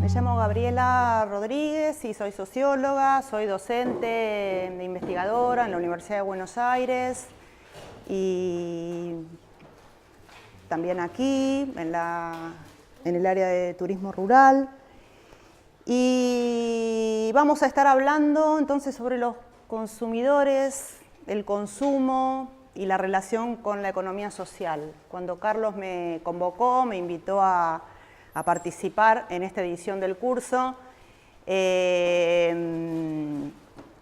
Me llamo Gabriela Rodríguez y soy socióloga, soy docente e investigadora en la Universidad de Buenos Aires y también aquí en el área de turismo rural. Y vamos a estar hablando entonces sobre los consumidores, el consumo y la relación con la economía social. Cuando Carlos me convocó, me invitó a participar en esta edición del curso,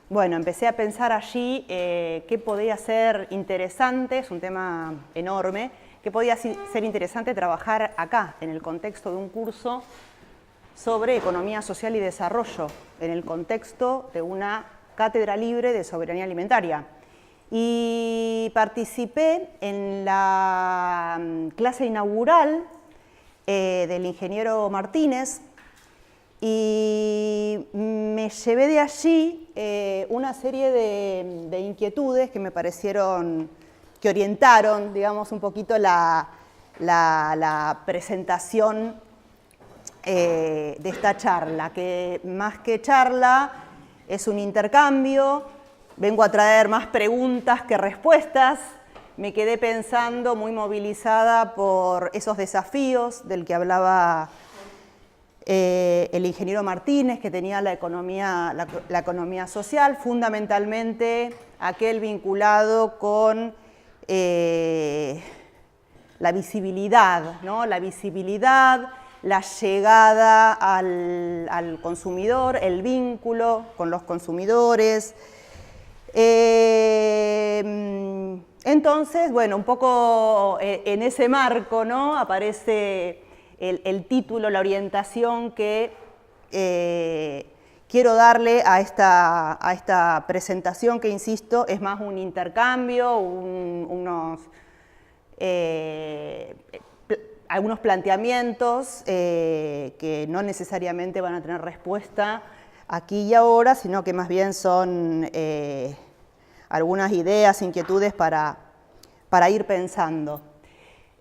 bueno, empecé a pensar allí qué podía ser interesante, es un tema enorme, qué podía ser interesante trabajar acá, en el contexto de un curso sobre economía social y desarrollo, en el contexto de una cátedra libre de soberanía alimentaria. Y participé en la clase inaugural del ingeniero Martínez y me llevé de allí una serie de inquietudes que me parecieron, que orientaron, digamos, un poquito la presentación de esta charla, que más que charla es un intercambio. Vengo a traer más preguntas que respuestas. Me quedé pensando, muy movilizada por esos desafíos del que hablaba el ingeniero Martínez, que tenía la economía social, fundamentalmente aquel vinculado con la visibilidad, ¿no? La visibilidad, la llegada al consumidor, el vínculo con los consumidores. Entonces, bueno, un poco en ese marco, ¿no? Aparece el título, la orientación que quiero darle a esta presentación, que insisto, es más un intercambio, algunos planteamientos que no necesariamente van a tener respuesta aquí y ahora, sino que más bien son algunas ideas, inquietudes para ir pensando.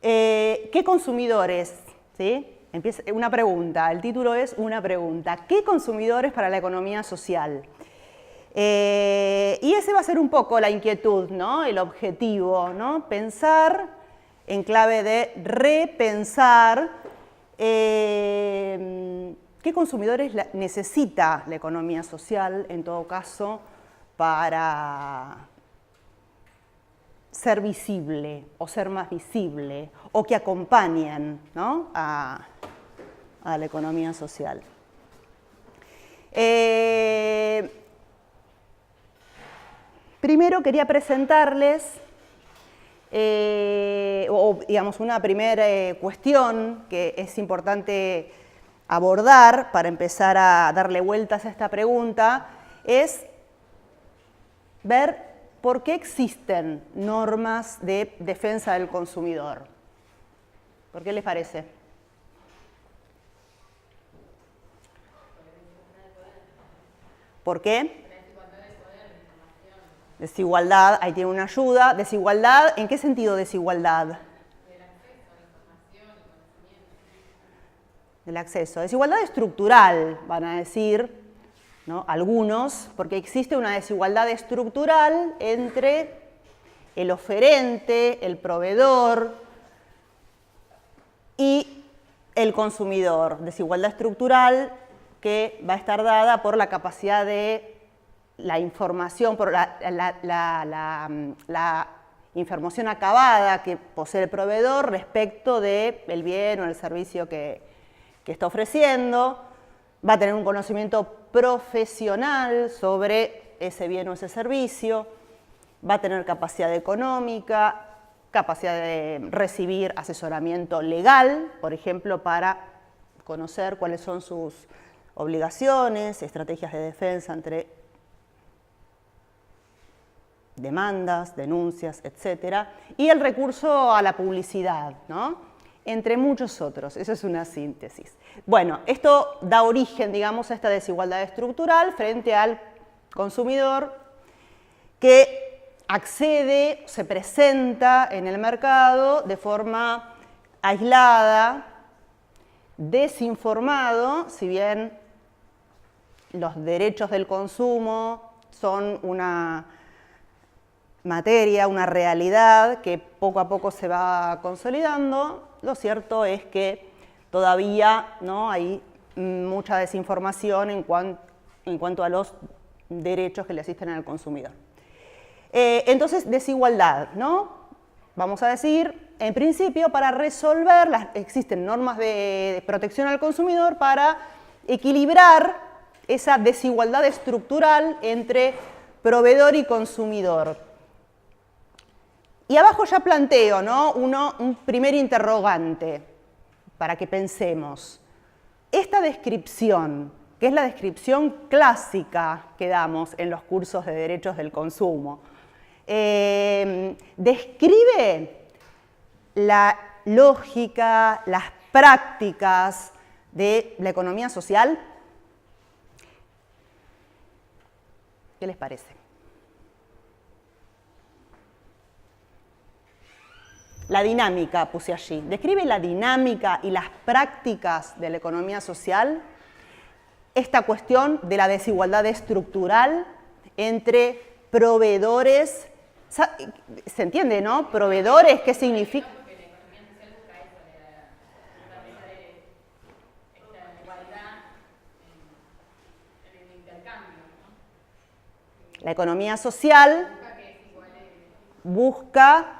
¿Qué consumidores? ¿Sí? Empieza una pregunta, el título es una pregunta. ¿Qué consumidores para la economía social? Y ese va a ser un poco la inquietud, ¿no? El objetivo, ¿no? Pensar en clave de repensar qué consumidores necesita la economía social, en todo caso, para ser visible o ser más visible, o que acompañen, ¿no? a la economía social. Primero quería presentarles digamos, una primera cuestión que es importante abordar para empezar a darle vueltas a esta pregunta, es ver por qué existen normas de defensa del consumidor. ¿Por qué les parece? ¿Por qué? Desigualdad, ahí tiene una ayuda. Desigualdad, ¿en qué sentido desigualdad? Del acceso a la información y conocimiento. Del acceso. Desigualdad estructural, van a decir, ¿no? Algunos, porque existe una desigualdad estructural entre el oferente, el proveedor y el consumidor. Desigualdad estructural que va a estar dada por la capacidad de la información, por la información acabada que posee el proveedor respecto del bien o el servicio que está ofreciendo. Va a tener un conocimiento profesional sobre ese bien o ese servicio. Va a tener capacidad económica, capacidad de recibir asesoramiento legal, por ejemplo, para conocer cuáles son sus obligaciones, estrategias de defensa ante demandas, denuncias, etc. Y el recurso a la publicidad, ¿no? Entre muchos otros. Esa es una síntesis. Bueno, esto da origen, digamos, a esta desigualdad estructural frente al consumidor que accede, se presenta en el mercado de forma aislada desinformado, si bien los derechos del consumo son una materia, una realidad que poco a poco se va consolidando, lo cierto es que todavía no hay mucha desinformación en cuanto a los derechos que le asisten al consumidor. Entonces, desigualdad, ¿no? Vamos a decir, en principio, para resolver, existen normas de protección al consumidor para equilibrar esa desigualdad estructural entre proveedor y consumidor. Y abajo ya planteo, ¿no? un primer interrogante para que pensemos. Esta descripción, que es la descripción clásica que damos en los cursos de derechos del consumo, describe la lógica, las prácticas de la economía social. ¿Qué les parece? La dinámica puse allí. Describe la dinámica y las prácticas de la economía social, esta cuestión de la desigualdad estructural entre proveedores. ¿Se entiende, no? Proveedores, ¿qué significa? La economía social busca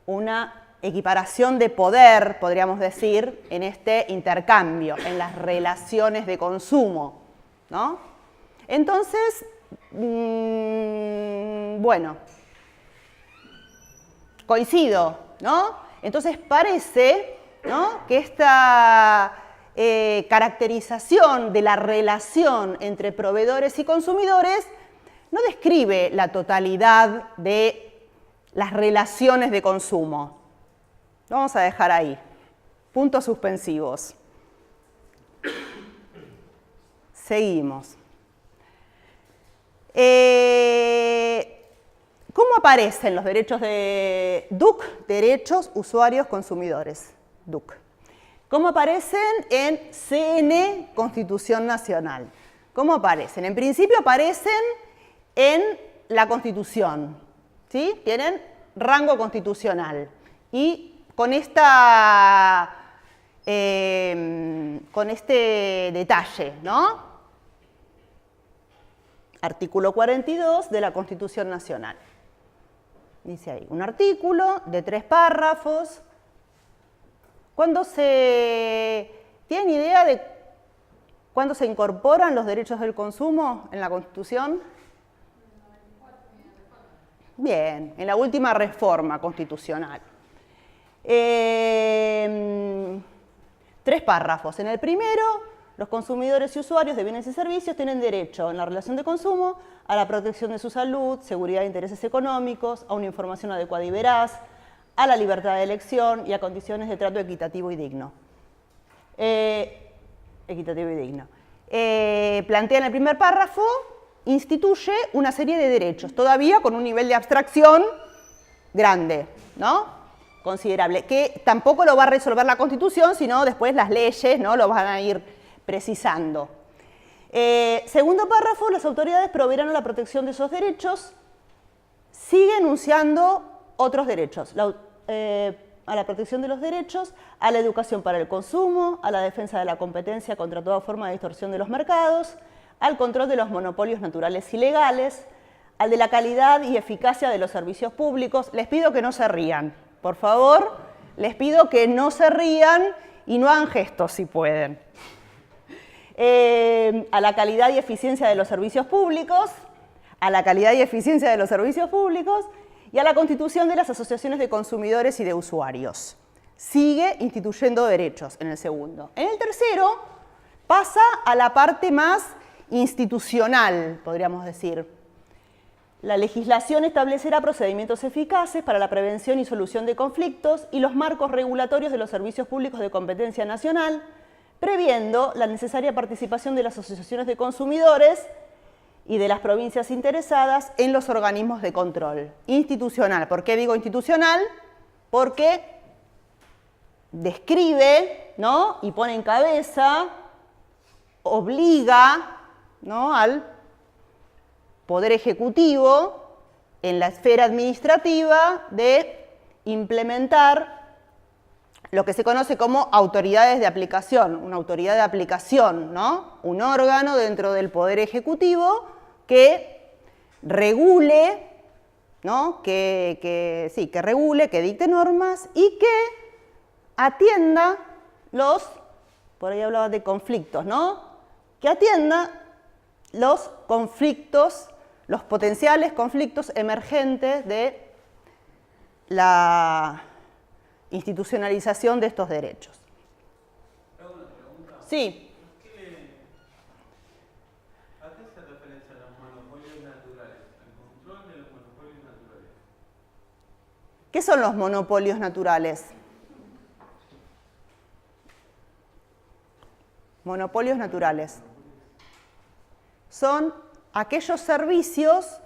una equiparación de poder, podríamos decir, en este intercambio, en las relaciones de consumo, ¿no? Entonces, bueno, coincido, ¿no? Entonces parece, ¿no?, que esta caracterización de la relación entre proveedores y consumidores no describe la totalidad de las relaciones de consumo. Lo vamos a dejar ahí. Puntos suspensivos. Seguimos. ¿Cómo aparecen los derechos de DUC? Derechos, usuarios, consumidores. DUC. ¿Cómo aparecen en CN, Constitución Nacional? ¿Cómo aparecen? En principio aparecen en la Constitución, ¿sí? Tienen rango constitucional. Y con este detalle, ¿no? Artículo 42 de la Constitución Nacional. Dice ahí, un artículo de 3 párrafos. ¿Tienen idea de cuándo se incorporan los derechos del consumo en la Constitución? Bien, en la última reforma constitucional. 3 párrafos. En el primero, los consumidores y usuarios de bienes y servicios tienen derecho en la relación de consumo a la protección de su salud, seguridad de intereses económicos, a una información adecuada y veraz, a la libertad de elección y a condiciones de trato equitativo y digno. Plantea en el primer párrafo, instituye una serie de derechos, todavía con un nivel de abstracción grande, ¿no? Considerable, que tampoco lo va a resolver la Constitución, sino después las leyes, ¿no?, lo van a ir precisando. Segundo párrafo, las autoridades proveerán a la protección de esos derechos, sigue enunciando otros derechos, a la protección de los derechos, a la educación para el consumo, a la defensa de la competencia contra toda forma de distorsión de los mercados, al control de los monopolios naturales y legales, al de la calidad y eficacia de los servicios públicos. Les pido que no se rían, por favor, les pido que no se rían y no hagan gestos si pueden. A la calidad y eficiencia de los servicios públicos, a la calidad y eficiencia de los servicios públicos y a la constitución de las asociaciones de consumidores y de usuarios. Sigue instituyendo derechos en el segundo. En el tercero pasa a la parte más institucional, podríamos decir. La legislación establecerá procedimientos eficaces para la prevención y solución de conflictos y los marcos regulatorios de los servicios públicos de competencia nacional, previendo la necesaria participación de las asociaciones de consumidores y de las provincias interesadas en los organismos de control. Institucional. ¿Por qué digo institucional? Porque describe ¿no? Y pone en cabeza, obliga, ¿no?, al Poder Ejecutivo en la esfera administrativa de implementar lo que se conoce como autoridades de aplicación, una autoridad de aplicación, ¿no? Un órgano dentro del Poder Ejecutivo que regule, ¿no? que regule, que dicte normas y que atienda por ahí hablaba de conflictos, ¿no? Que atienda los conflictos, los potenciales conflictos emergentes de la institucionalización de estos derechos. ¿Hago una pregunta? Sí. ¿A qué se referencian los monopolios naturales? ¿Al control de los monopolios naturales? ¿Qué son los monopolios naturales? Monopolios naturales son aquellos servicios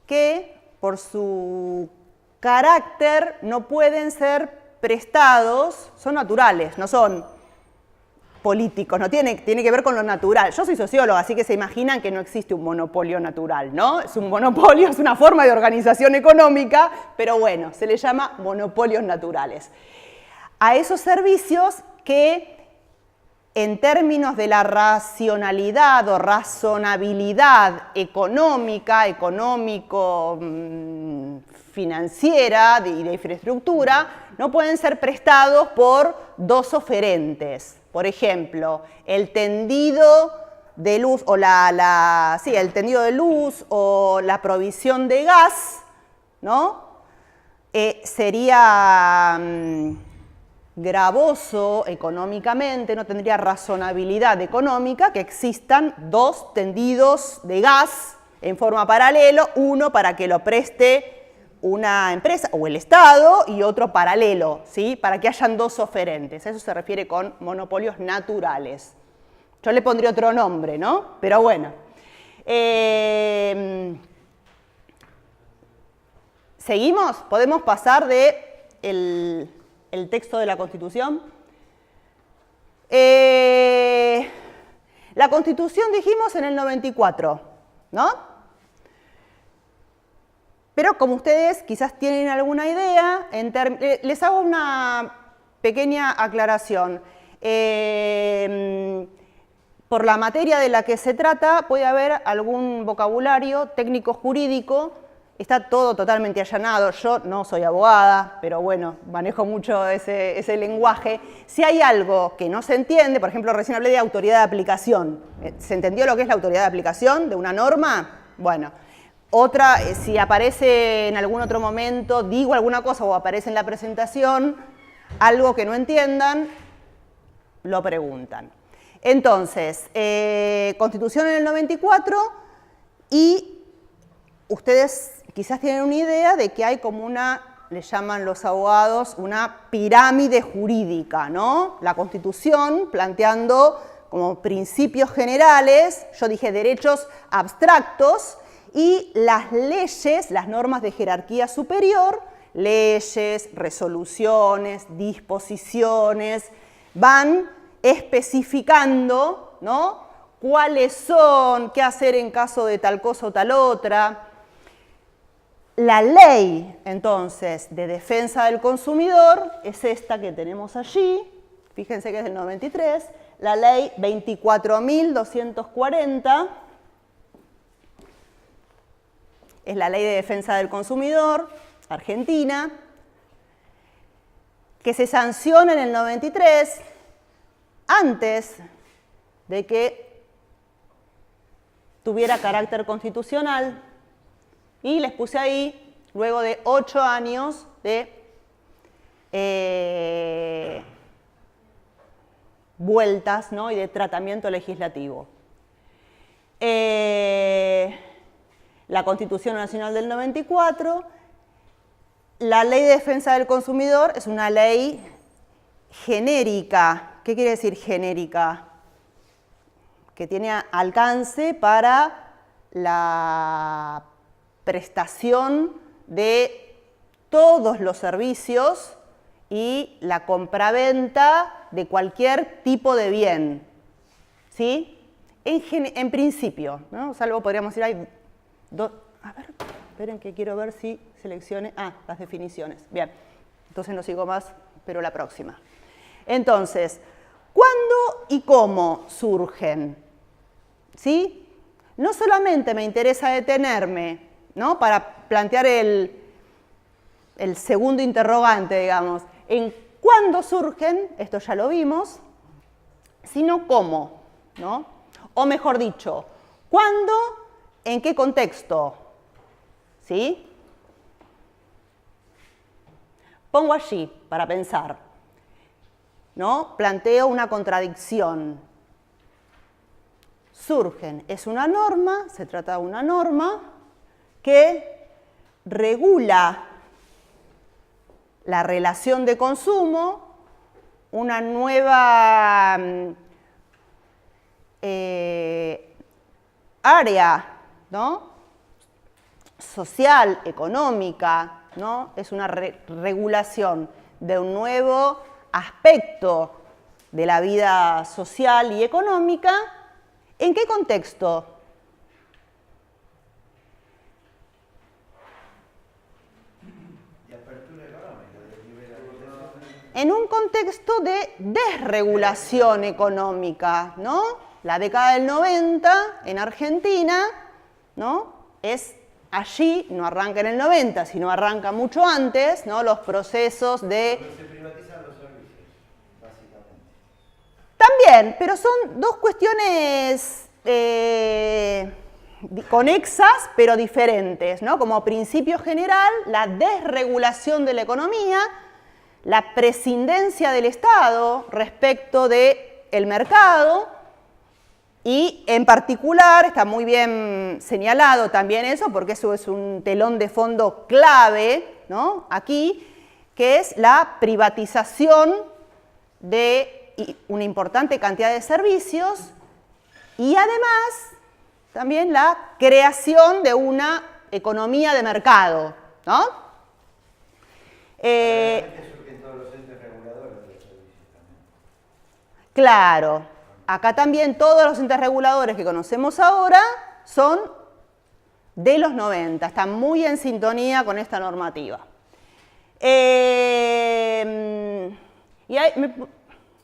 que por su carácter no pueden ser prestados, son naturales, no son políticos, no tiene que ver con lo natural. Yo soy socióloga, así que se imaginan que no existe un monopolio natural, ¿no? Es un monopolio, es una forma de organización económica, pero bueno, se le llama monopolios naturales. A esos servicios que en términos de la racionalidad o razonabilidad financiera y de infraestructura, no pueden ser prestados por dos oferentes. Por ejemplo, el tendido de luz o el tendido de luz o la provisión de gas, ¿no? Sería gravoso económicamente, no tendría razonabilidad económica que existan dos tendidos de gas en forma paralela, uno para que lo preste una empresa o el Estado y otro paralelo, ¿sí? Para que hayan dos oferentes. Eso se refiere con monopolios naturales. Yo le pondría otro nombre, ¿no? Pero bueno. ¿Seguimos? ¿Podemos pasar de el texto de la Constitución? La Constitución dijimos en el 94, ¿no? Pero como ustedes quizás tienen alguna idea, les hago una pequeña aclaración. Por la materia de la que se trata puede haber algún vocabulario técnico jurídico. Está todo totalmente allanado. Yo no soy abogada, pero bueno, manejo mucho ese lenguaje. Si hay algo que no se entiende, por ejemplo, recién hablé de autoridad de aplicación. ¿Se entendió lo que es la autoridad de aplicación de una norma? Bueno, otra, si aparece en algún otro momento, digo alguna cosa o aparece en la presentación, algo que no entiendan, lo preguntan. Entonces, Constitución en el 94 y ustedes quizás tienen una idea de que hay como le llaman los abogados, una pirámide jurídica, ¿no? La Constitución planteando como principios generales, yo dije derechos abstractos, y las leyes, las normas de jerarquía superior, leyes, resoluciones, disposiciones, van especificando, ¿no?, cuáles son, qué hacer en caso de tal cosa o tal otra. La ley, entonces, de defensa del consumidor es esta que tenemos allí, fíjense que es del 93, la ley 24.240, es la ley de defensa del consumidor, argentina, que se sanciona en el 93, antes de que tuviera carácter constitucional, y les puse ahí, luego de 8 años de vueltas, ¿no?, y de tratamiento legislativo. La Constitución Nacional del 94, la Ley de Defensa del Consumidor es una ley genérica. ¿Qué quiere decir genérica? Que tiene alcance para la prestación de todos los servicios y la compraventa de cualquier tipo de bien, ¿sí? En principio, ¿no? Salvo podríamos decir, hay dos... A ver, esperen que quiero ver si seleccione... las definiciones. Bien, entonces no sigo más, pero la próxima. Entonces, ¿cuándo y cómo surgen? ¿Sí? No solamente me interesa detenerme, ¿no? Para plantear el segundo interrogante, digamos, en cuándo surgen, esto ya lo vimos, sino cómo, ¿no? O mejor dicho, ¿cuándo? ¿En qué contexto? ¿Sí? Pongo allí para pensar, ¿no? Planteo una contradicción. Surgen, es una norma, se trata de una norma que regula la relación de consumo, una nueva área, ¿no? Social, económica, ¿no? Es una regulación de un nuevo aspecto de la vida social y económica. ¿En qué contexto? En un contexto de desregulación económica, ¿no? La década del 90 en Argentina, ¿no? Es allí, no arranca en el 90, sino arranca mucho antes, ¿no? Los procesos de... Pero se privatizan los servicios, básicamente. También, pero son dos cuestiones conexas, pero diferentes, ¿no? Como principio general, la desregulación de la economía, la prescindencia del Estado respecto del mercado, y en particular, está muy bien señalado también eso, porque eso es un telón de fondo clave, ¿no? Aquí, que es la privatización de una importante cantidad de servicios y además también la creación de una economía de mercado, ¿no? Surgen todos los entes reguladores de los servicios también. Claro. Acá también todos los entes reguladores que conocemos ahora son de los 90, están muy en sintonía con esta normativa.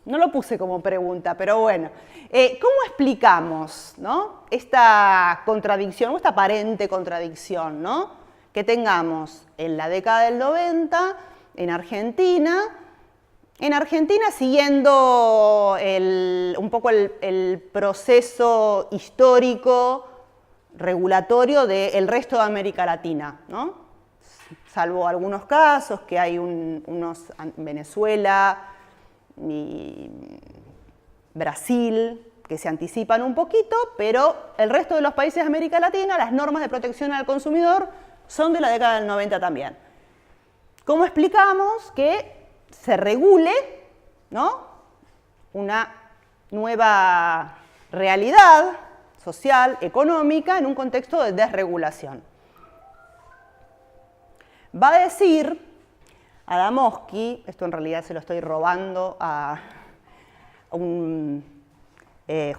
No lo puse como pregunta, pero bueno. ¿Cómo explicamos, ¿no? Esta contradicción, o esta aparente contradicción, ¿no? Que tengamos en la década del 90 en Argentina, siguiendo un poco el proceso histórico regulatorio del resto de América Latina, ¿no? Salvo algunos casos que hay unos en Venezuela y Brasil que se anticipan un poquito, pero el resto de los países de América Latina, las normas de protección al consumidor son de la década del 90 también. ¿Cómo explicamos que se regule, ¿no? Una nueva realidad social, económica, en un contexto de desregulación? Va a decir Adamowski, esto en realidad se lo estoy robando a un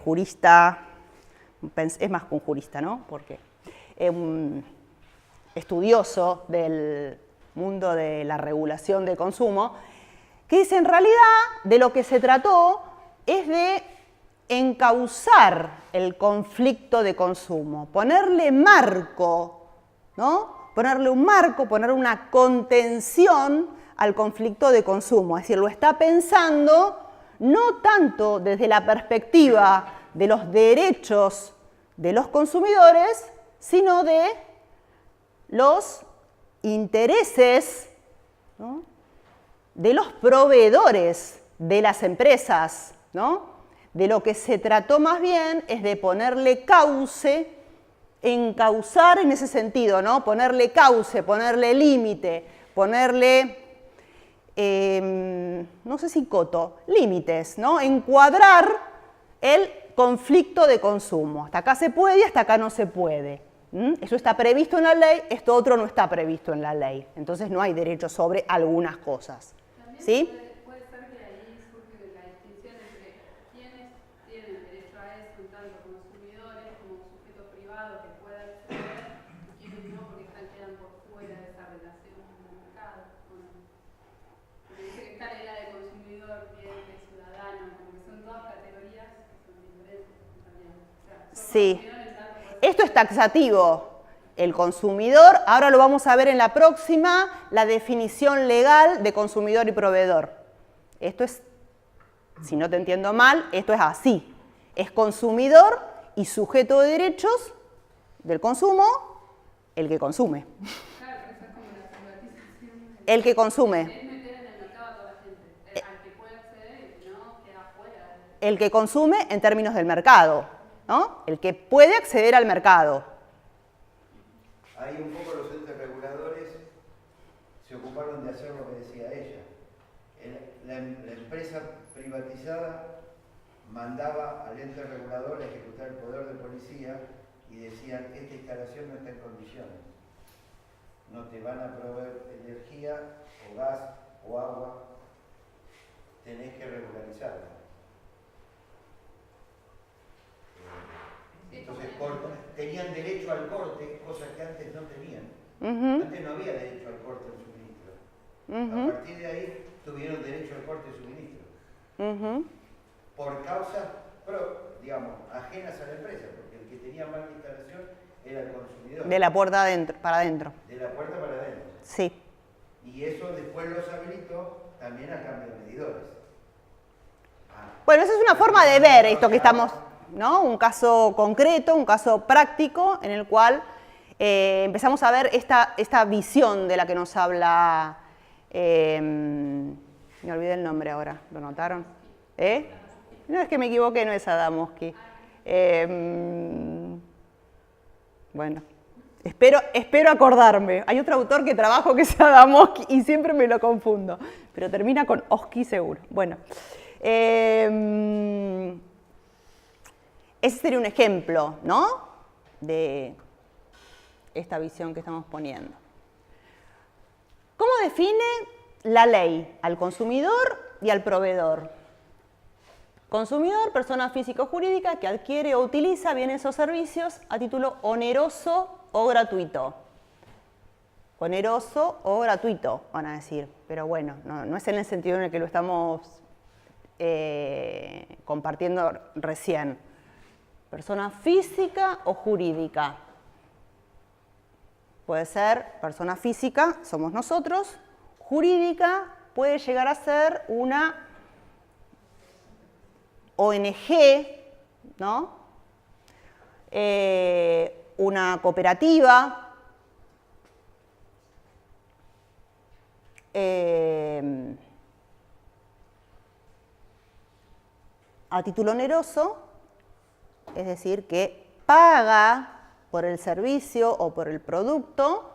jurista, es más que un jurista, ¿no? Porque es un estudioso del mundo de la regulación de consumo, que dice, en realidad, de lo que se trató es de encauzar el conflicto de consumo, ponerle marco, ¿no? Ponerle un marco, poner una contención al conflicto de consumo. Es decir, lo está pensando no tanto desde la perspectiva de los derechos de los consumidores, sino de los intereses, ¿no? De los proveedores de las empresas, ¿no? De lo que se trató más bien es de ponerle cauce, encauzar en ese sentido, ¿no? Ponerle cauce, ponerle límite, ponerle, no sé si coto, límites, ¿no? Encuadrar el conflicto de consumo. Hasta acá se puede y hasta acá no se puede. Eso está previsto en la ley, esto otro no está previsto en la ley. Entonces no hay derecho sobre algunas cosas. ¿Sí? Puede ser que ahí surge la tanto consumidores como sujeto privado que pueda acceder y quienes no, porque quedan por fuera de esa relación con el mercado. Bueno, porque dice que está la idea de consumidor, cliente, ciudadano, como que son todas categorías que son diferentes también. O sea, Sí. Esto es taxativo. El consumidor, ahora lo vamos a ver en la próxima, la definición legal de consumidor y proveedor. Esto es, si no te entiendo mal, esto es así. Es consumidor y sujeto de derechos del consumo, el que consume. Claro, pero eso es como la privatización. El que consume. Es meter en el mercado a toda la gente. Al que puede acceder y el que no queda fuera. El que consume en términos del mercado, ¿no? El que puede acceder al mercado. Ahí un poco los entes reguladores se ocuparon de hacer lo que decía ella. La empresa privatizada mandaba al ente regulador a ejecutar el poder de policía y decían, esta instalación no está en condiciones. No te van a proveer energía o gas o agua, tenés que regularizarla. Entonces tenían derecho al corte, cosa que antes no tenían. Antes no había derecho al corte del suministro. A partir de ahí tuvieron derecho al corte de suministro. Por causas, digamos, ajenas a la empresa, porque el que tenía mala instalación era el consumidor. De la puerta para adentro. De la puerta para adentro. Sí. Y eso después los habilitó también a cambio de medidores. Bueno, esa es una forma de ver esto que estamos, ¿no? Un caso concreto, un caso práctico en el cual empezamos a ver esta visión de la que nos habla, me olvidé el nombre ahora, ¿lo notaron? No, es que me equivoqué, no es Adamowski. Bueno, espero acordarme. Hay otro autor que trabajo que es Adamowski y siempre me lo confundo, pero termina con Oski seguro. Bueno, ese sería un ejemplo, ¿no?, de esta visión que estamos poniendo. ¿Cómo define la ley al consumidor y al proveedor? Consumidor, persona física o jurídica que adquiere o utiliza bienes o servicios a título oneroso o gratuito. Oneroso o gratuito, van a decir, pero bueno, no es en el sentido en el que lo estamos compartiendo recién. Persona física o jurídica. Puede ser persona física, somos nosotros, jurídica puede llegar a ser una ONG, ¿no? Una cooperativa, a título oneroso, es decir, que paga por el servicio o por el producto,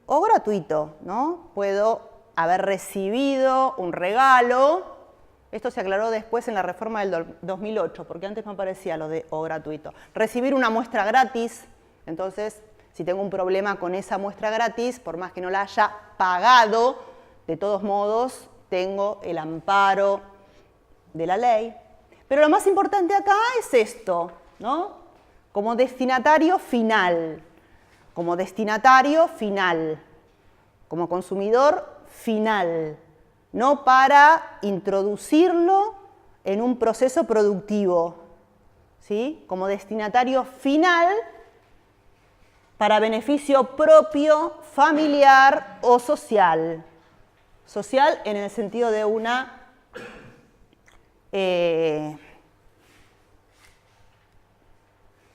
o gratuito, ¿no? Puedo haber recibido un regalo. Esto se aclaró después en la reforma del 2008, porque antes no aparecía lo de o gratuito. Recibir una muestra gratis, entonces, si tengo un problema con esa muestra gratis, por más que no la haya pagado, de todos modos, tengo el amparo de la ley. Pero lo más importante acá es esto, ¿no? Como destinatario final, como consumidor final. No para introducirlo en un proceso productivo, ¿sí? Como destinatario final para beneficio propio, familiar o social. Social en el sentido de una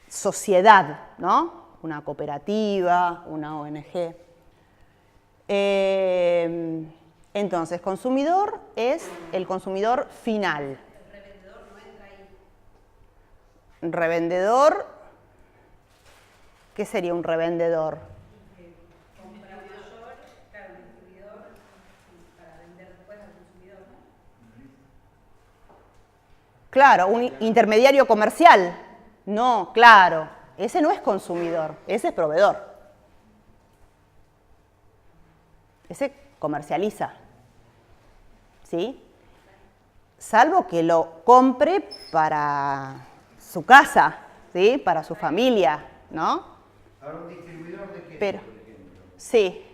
sociedad, ¿no? Una cooperativa, una ONG. Entonces, consumidor es el consumidor final. El revendedor no entra ahí. Revendedor, ¿qué sería un revendedor? Compra mayor, claro, un distribuidor para vender después al consumidor, ¿no? Claro, un intermediario comercial. No, claro, ese no es consumidor, ese es proveedor. Ese comercializa, ¿sí? Salvo que lo compre para su casa, ¿sí? Para su familia, ¿no? Ahora, un distribuidor de queso, Pero, por ejemplo, sí,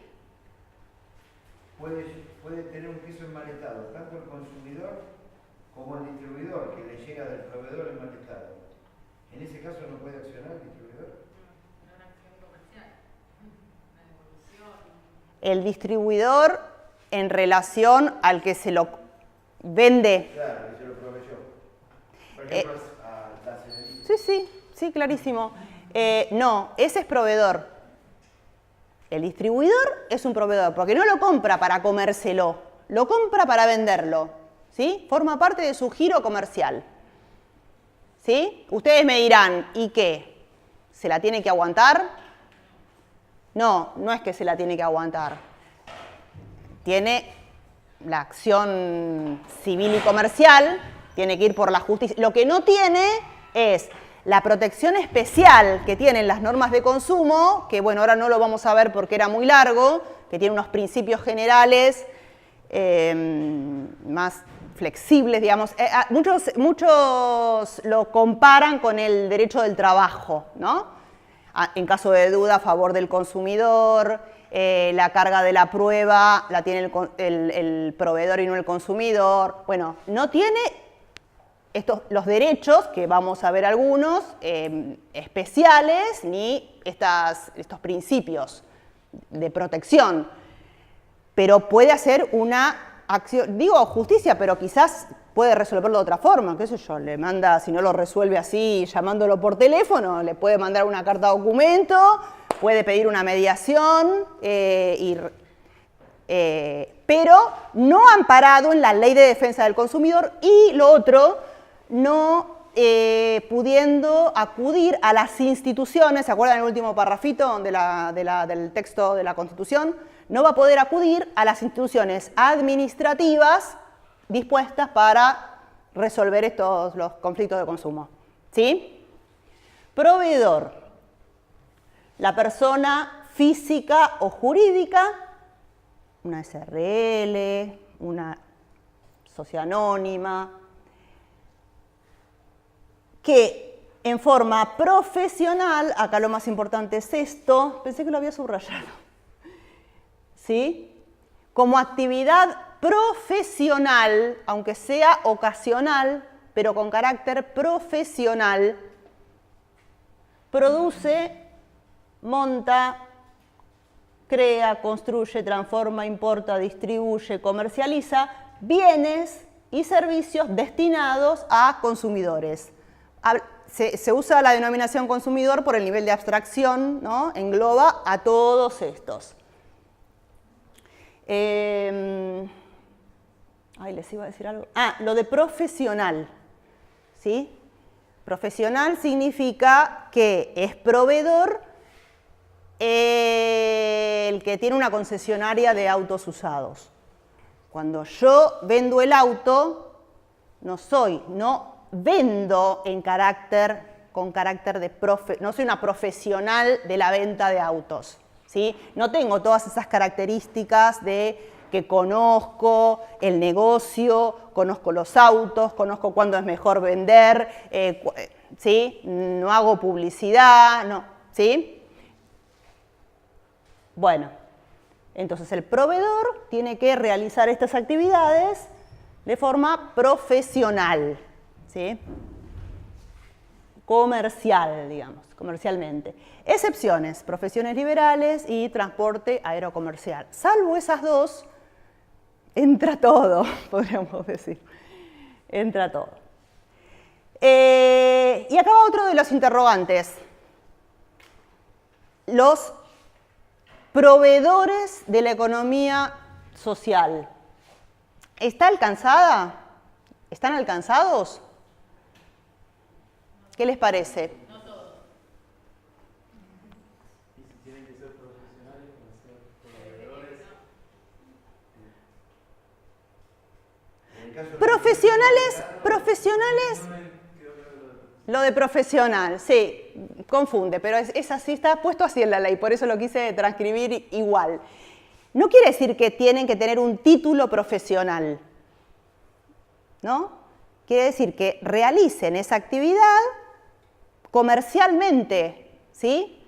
puede tener un queso en mal estado, tanto el consumidor como el distribuidor, que le llega del proveedor en mal estado. En ese caso no puede accionar el distribuidor. Una acción comercial, una devolución. el distribuidor en relación al que se lo vende. Claro, que se lo proveyó. Por ejemplo, a la señorita. Sí, clarísimo. No, ese es proveedor. El distribuidor es un proveedor, porque no lo compra para comérselo, lo compra para venderlo, ¿sí? Forma parte de su giro comercial, ¿sí? Ustedes me dirán, ¿y qué? ¿Se la tiene que aguantar? No, no es que se la tiene que aguantar. Tiene la acción civil y comercial, tiene que ir por la justicia. Lo que no tiene es la protección especial que tienen las normas de consumo, que bueno, ahora no lo vamos a ver porque era muy largo, que tiene unos principios generales más flexibles, digamos. Muchos lo comparan con el derecho del trabajo, ¿no? En caso de duda, a favor del consumidor, la carga de la prueba la tiene el proveedor y no el consumidor. Bueno, no tiene los derechos, que vamos a ver algunos, especiales, ni estos principios de protección. Pero puede hacer una acción, digo justicia, pero quizás puede resolverlo de otra forma, qué sé yo, le manda, si no lo resuelve así, llamándolo por teléfono, le puede mandar una carta documento, puede pedir una mediación, pero no amparado en la Ley de Defensa del Consumidor, y lo otro, no pudiendo acudir a las instituciones, ¿se acuerdan el último parrafito del texto de la Constitución? No va a poder acudir a las instituciones administrativas dispuestas para resolver los conflictos de consumo, ¿sí? Proveedor, la persona física o jurídica, una SRL, una sociedad anónima, que en forma profesional, acá lo más importante es esto, pensé que lo había subrayado, ¿sí? Como actividad profesional, aunque sea ocasional, pero con carácter profesional, produce, monta, crea, construye, transforma, importa, distribuye, comercializa bienes y servicios destinados a consumidores. Se usa la denominación consumidor por el nivel de abstracción, ¿no? Engloba a todos estos. Les iba a decir algo. Lo de profesional, ¿sí? Profesional significa que es proveedor el que tiene una concesionaria de autos usados. Cuando yo vendo el auto, no vendo con carácter de no soy una profesional de la venta de autos, ¿sí? No tengo todas esas características de que conozco el negocio, conozco los autos, conozco cuándo es mejor vender, ¿sí? No hago publicidad, no, ¿sí? Bueno, entonces el proveedor tiene que realizar estas actividades de forma profesional, ¿sí? Comercial, digamos, comercialmente. Excepciones, profesiones liberales y transporte aerocomercial. Salvo esas dos, entra todo, podríamos decir. Entra todo. Y acá va otro de los interrogantes. Los proveedores de la economía social. ¿Está alcanzada? ¿Están alcanzados? ¿Qué les parece? No todos. Tienen que ser profesionales para ser proveedores. En el caso de Profesionales, lo de profesional, sí, confunde, pero es así, está puesto así en la ley, por eso lo quise transcribir igual. No quiere decir que tienen que tener un título profesional, ¿no? Quiere decir que realicen esa actividad comercialmente, ¿sí?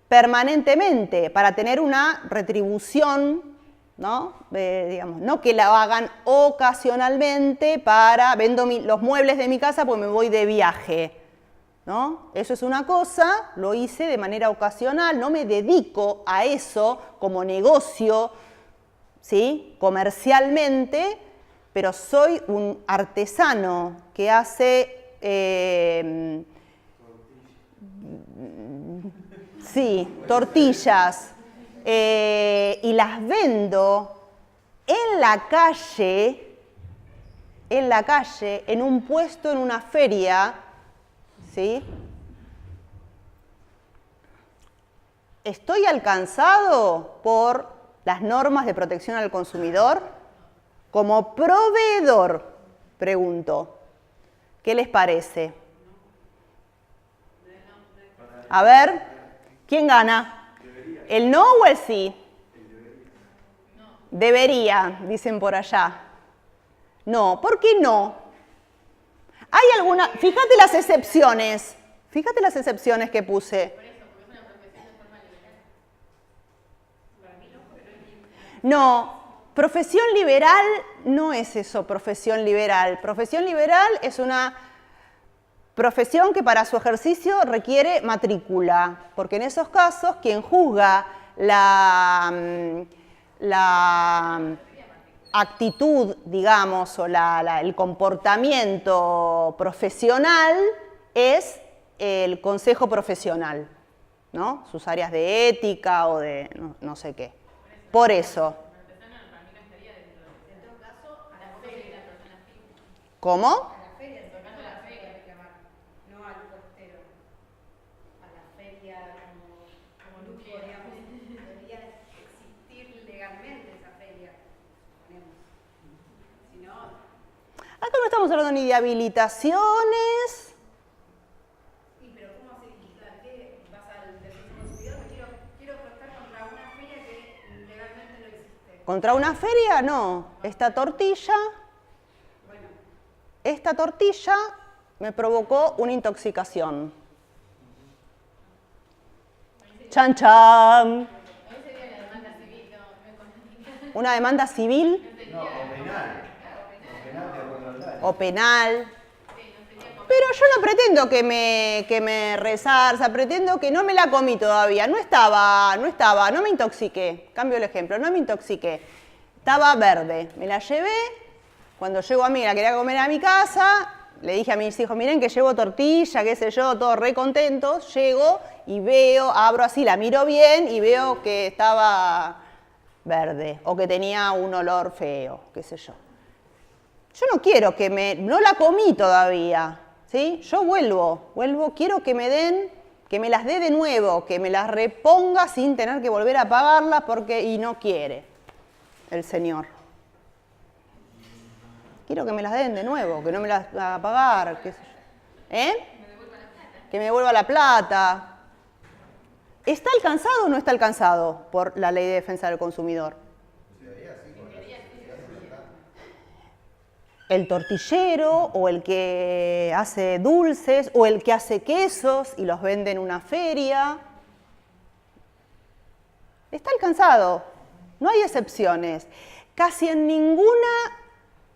Permanentemente, para tener una retribución, ¿no? Digamos, no que la hagan ocasionalmente para, vendo los muebles de mi casa pues me voy de viaje, ¿no? Eso es una cosa, lo hice de manera ocasional, no me dedico a eso como negocio, ¿sí? Comercialmente, pero soy un artesano que hace, sí, tortillas, y las vendo en la calle, en un puesto, en una feria, ¿sí? ¿Estoy alcanzado por las normas de protección al consumidor? Como proveedor, pregunto, ¿qué les parece? A ver, ¿quién gana? ¿El no o el sí? Debería, dicen por allá. No, ¿por qué no? Hay alguna, fíjate las excepciones que puse. No, profesión liberal no es eso, profesión liberal. Profesión liberal es una profesión que para su ejercicio requiere matrícula, porque en esos casos quien juzga la actitud, digamos, o el comportamiento profesional es el consejo profesional, ¿no? Sus áreas de ética o de no sé qué. Por eso. ¿Cómo? Acá no estamos hablando ni de habilitaciones. Sí, pero ¿cómo se digital? ¿Qué vas al defensor consumidor? Quiero protestar contra una feria que legalmente no existe. ¿Contra una feria? No. Esta tortilla me provocó una intoxicación. ¡Chan, chan! ¿Una demanda civil? No, o penal. O penal. Pero yo no pretendo que me resarza, pretendo que no me la comí todavía. No me intoxiqué. Cambio el ejemplo, no me intoxiqué. Estaba verde, me la llevé. Cuando llego a mí, la quería comer a mi casa, le dije a mis hijos, miren que llevo tortilla, qué sé yo, todos re contentos. Llego y veo, abro así, la miro bien y veo que estaba verde o que tenía un olor feo, qué sé yo. Yo no quiero no la comí todavía, ¿sí? Yo vuelvo, quiero que me las dé de nuevo, que me las reponga sin tener que volver a pagarlas y no quiere el señor. Quiero que me las den de nuevo, que no me las haga pagar, qué sé yo. Que me devuelva la plata. ¿Está alcanzado o no está alcanzado por la Ley de Defensa del Consumidor? El tortillero o el que hace dulces o el que hace quesos y los vende en una feria. Está alcanzado. No hay excepciones. Casi en ninguna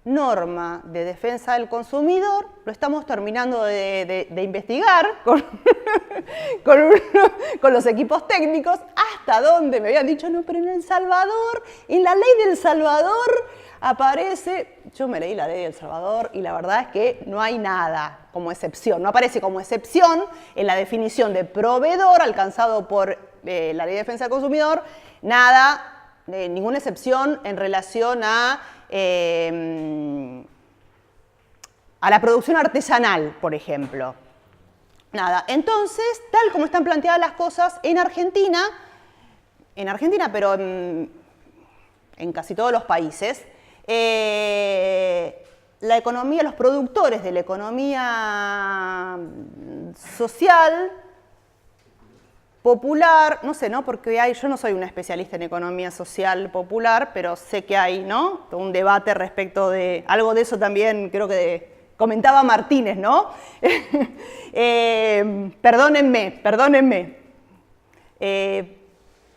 norma de defensa del consumidor lo estamos terminando de investigar con los equipos técnicos hasta donde me habían dicho, no, pero en El Salvador, en la ley de El Salvador aparece, yo me leí la ley de El Salvador y la verdad es que no hay nada como excepción, no aparece como excepción en la definición de proveedor alcanzado por la ley de defensa del consumidor, nada, ninguna excepción en relación a la producción artesanal, por ejemplo. Nada. Entonces, tal como están planteadas las cosas en Argentina, pero en casi todos los países, la economía, los productores de la economía social, popular, no sé, ¿no? Porque yo no soy una especialista en economía social popular, pero sé que hay, ¿no? Un debate respecto de, algo de eso también creo que comentaba Martínez, ¿no? Perdónenme.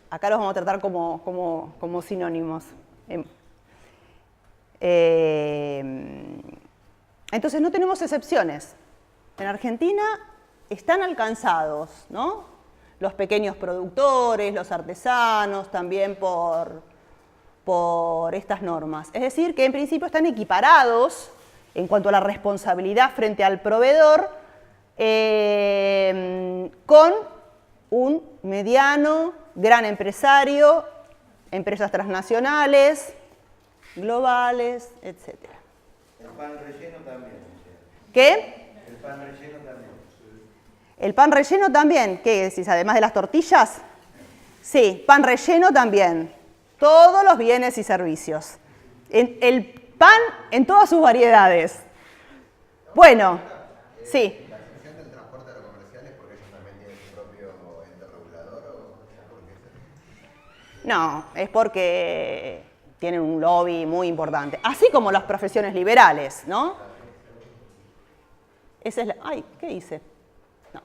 Acá los vamos a tratar como sinónimos. Entonces no tenemos excepciones. En Argentina están alcanzados, ¿no? Los pequeños productores, los artesanos, también por estas normas. Es decir, que en principio están equiparados en cuanto a la responsabilidad frente al proveedor con un mediano, gran empresario, empresas transnacionales, globales, etc. El pan relleno también. ¿Qué? El pan relleno también. ¿El pan relleno también? ¿Qué decís? ¿Además de las tortillas? Sí, pan relleno también. Todos los bienes y servicios. El pan en todas sus variedades. Bueno, sí. ¿La excepción del transporte a lo comercial es porque ellos también tienen su propio ente regulador o por qué? No, es porque tienen un lobby muy importante. Así como las profesiones liberales, ¿no? Esa es la... Ay, ¿qué hice? No.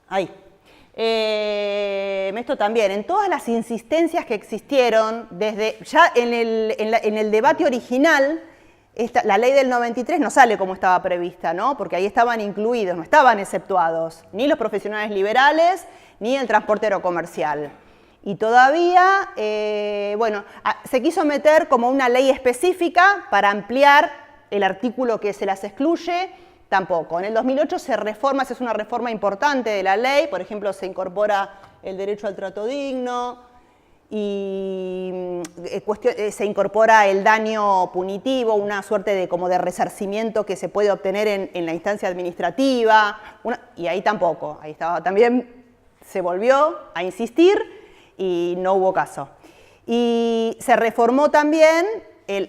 Ahí. Esto también, en todas las insistencias que existieron, desde ya en el debate original, la ley del 93 no sale como estaba prevista, ¿no? Porque ahí estaban incluidos, no estaban exceptuados, ni los profesionales liberales, ni el transportero comercial. Y todavía, bueno, se quiso meter como una ley específica para ampliar el artículo que se las excluye. Tampoco. En el 2008 se reforma, esa es una reforma importante de la ley, por ejemplo, se incorpora el derecho al trato digno y se incorpora el daño punitivo, una suerte de, como de resarcimiento que se puede obtener en la instancia administrativa, y ahí tampoco, ahí estaba, también se volvió a insistir y no hubo caso. Y se reformó también,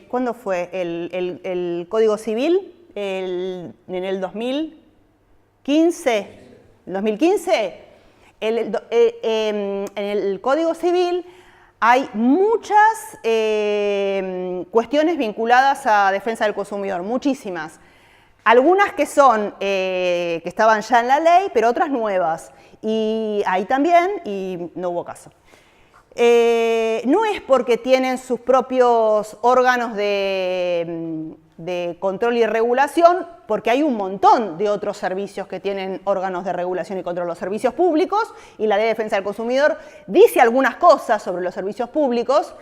¿cuándo fue? El Código Civil. En el 2015, en el Código Civil hay muchas cuestiones vinculadas a defensa del consumidor, muchísimas. Algunas que son, que estaban ya en la ley, pero otras nuevas. Y ahí también, y no hubo caso. No es porque tienen sus propios órganos de control y regulación, porque hay un montón de otros servicios que tienen órganos de regulación y control, los servicios públicos, y la Ley de Defensa del Consumidor dice algunas cosas sobre los servicios públicos,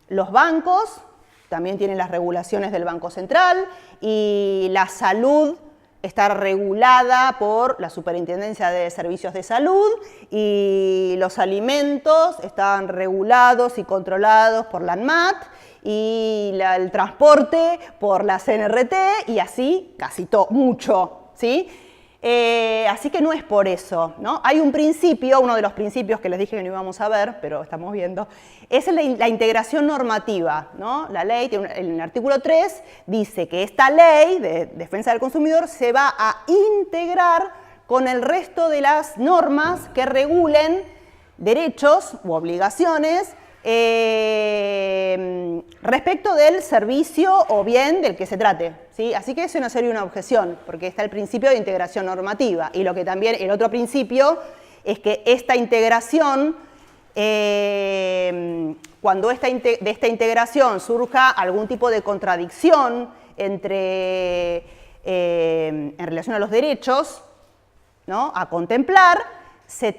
los bancos también tienen las regulaciones del Banco Central, y la salud está regulada por la Superintendencia de Servicios de Salud, y los alimentos están regulados y controlados por la ANMAT, y el transporte por la CNRT, y así casi todo, mucho, ¿sí? Así que no es por eso, ¿no? Hay un principio, uno de los principios que les dije que no íbamos a ver, pero estamos viendo, es la integración normativa, ¿no? La ley, en el artículo 3, dice que esta ley de defensa del consumidor se va a integrar con el resto de las normas que regulen derechos u obligaciones respecto del servicio o bien del que se trate, ¿sí? Así que eso no sería una objeción, porque está el principio de integración normativa. Y lo que también, el otro principio, es que esta integración, cuando de esta integración surja algún tipo de contradicción entre, en relación a los derechos, ¿no?, a contemplar, se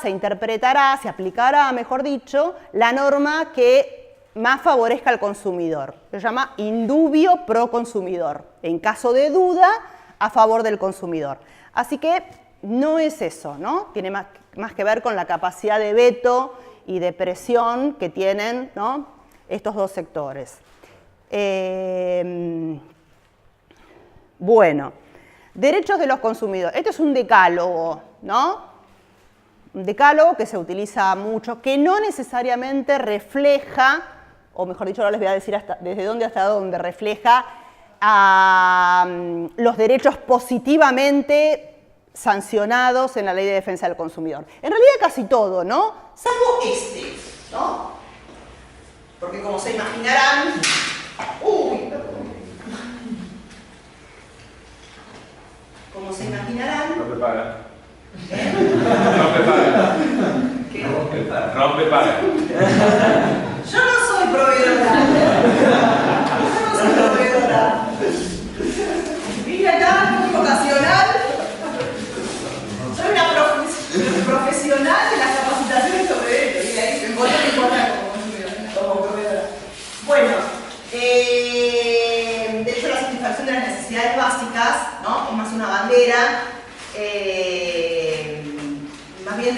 interpretará, se aplicará, mejor dicho, la norma que más favorezca al consumidor. Se llama indubio pro consumidor, en caso de duda, a favor del consumidor. Así que no es eso, ¿no? Tiene más que ver con la capacidad de veto y de presión que tienen, ¿no?, estos dos sectores. Bueno, derechos de los consumidores. Esto es un decálogo, ¿no? Un decálogo que se utiliza mucho, que no necesariamente refleja, o mejor dicho, ahora les voy a decir desde dónde hasta dónde, refleja los derechos positivamente sancionados en la Ley de Defensa del Consumidor. En realidad casi todo, ¿no? Salvo este, ¿no? Porque como se imaginarán... Como se imaginarán... Rompe paga. Rompe paga. ¿Qué? Rompe paga. Yo no soy proveedora. Yo no soy proveedora. Vine acá muy vocacional. Soy una profesional de las capacitaciones sobre esto. Y ahí me importa como proveedora. Bueno, de hecho la satisfacción de las necesidades básicas, ¿no? Es más una bandera, más bien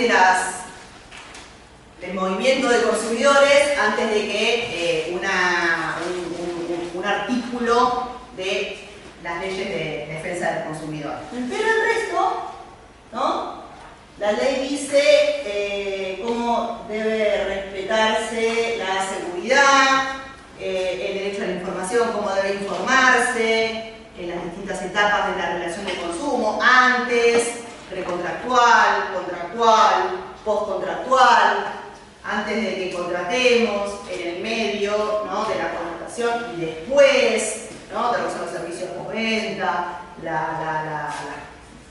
del movimiento de consumidores antes de que un artículo de las leyes de defensa del consumidor. Pero el resto, ¿no? La ley dice cómo debe respetarse la seguridad, el derecho a la información, cómo debe informarse en las distintas etapas de la relación de consumo, antes, precontractual, contractual, postcontractual, antes de que contratemos, en el medio, ¿no? De la contratación y después, ¿no? Tenemos los servicios postventa, las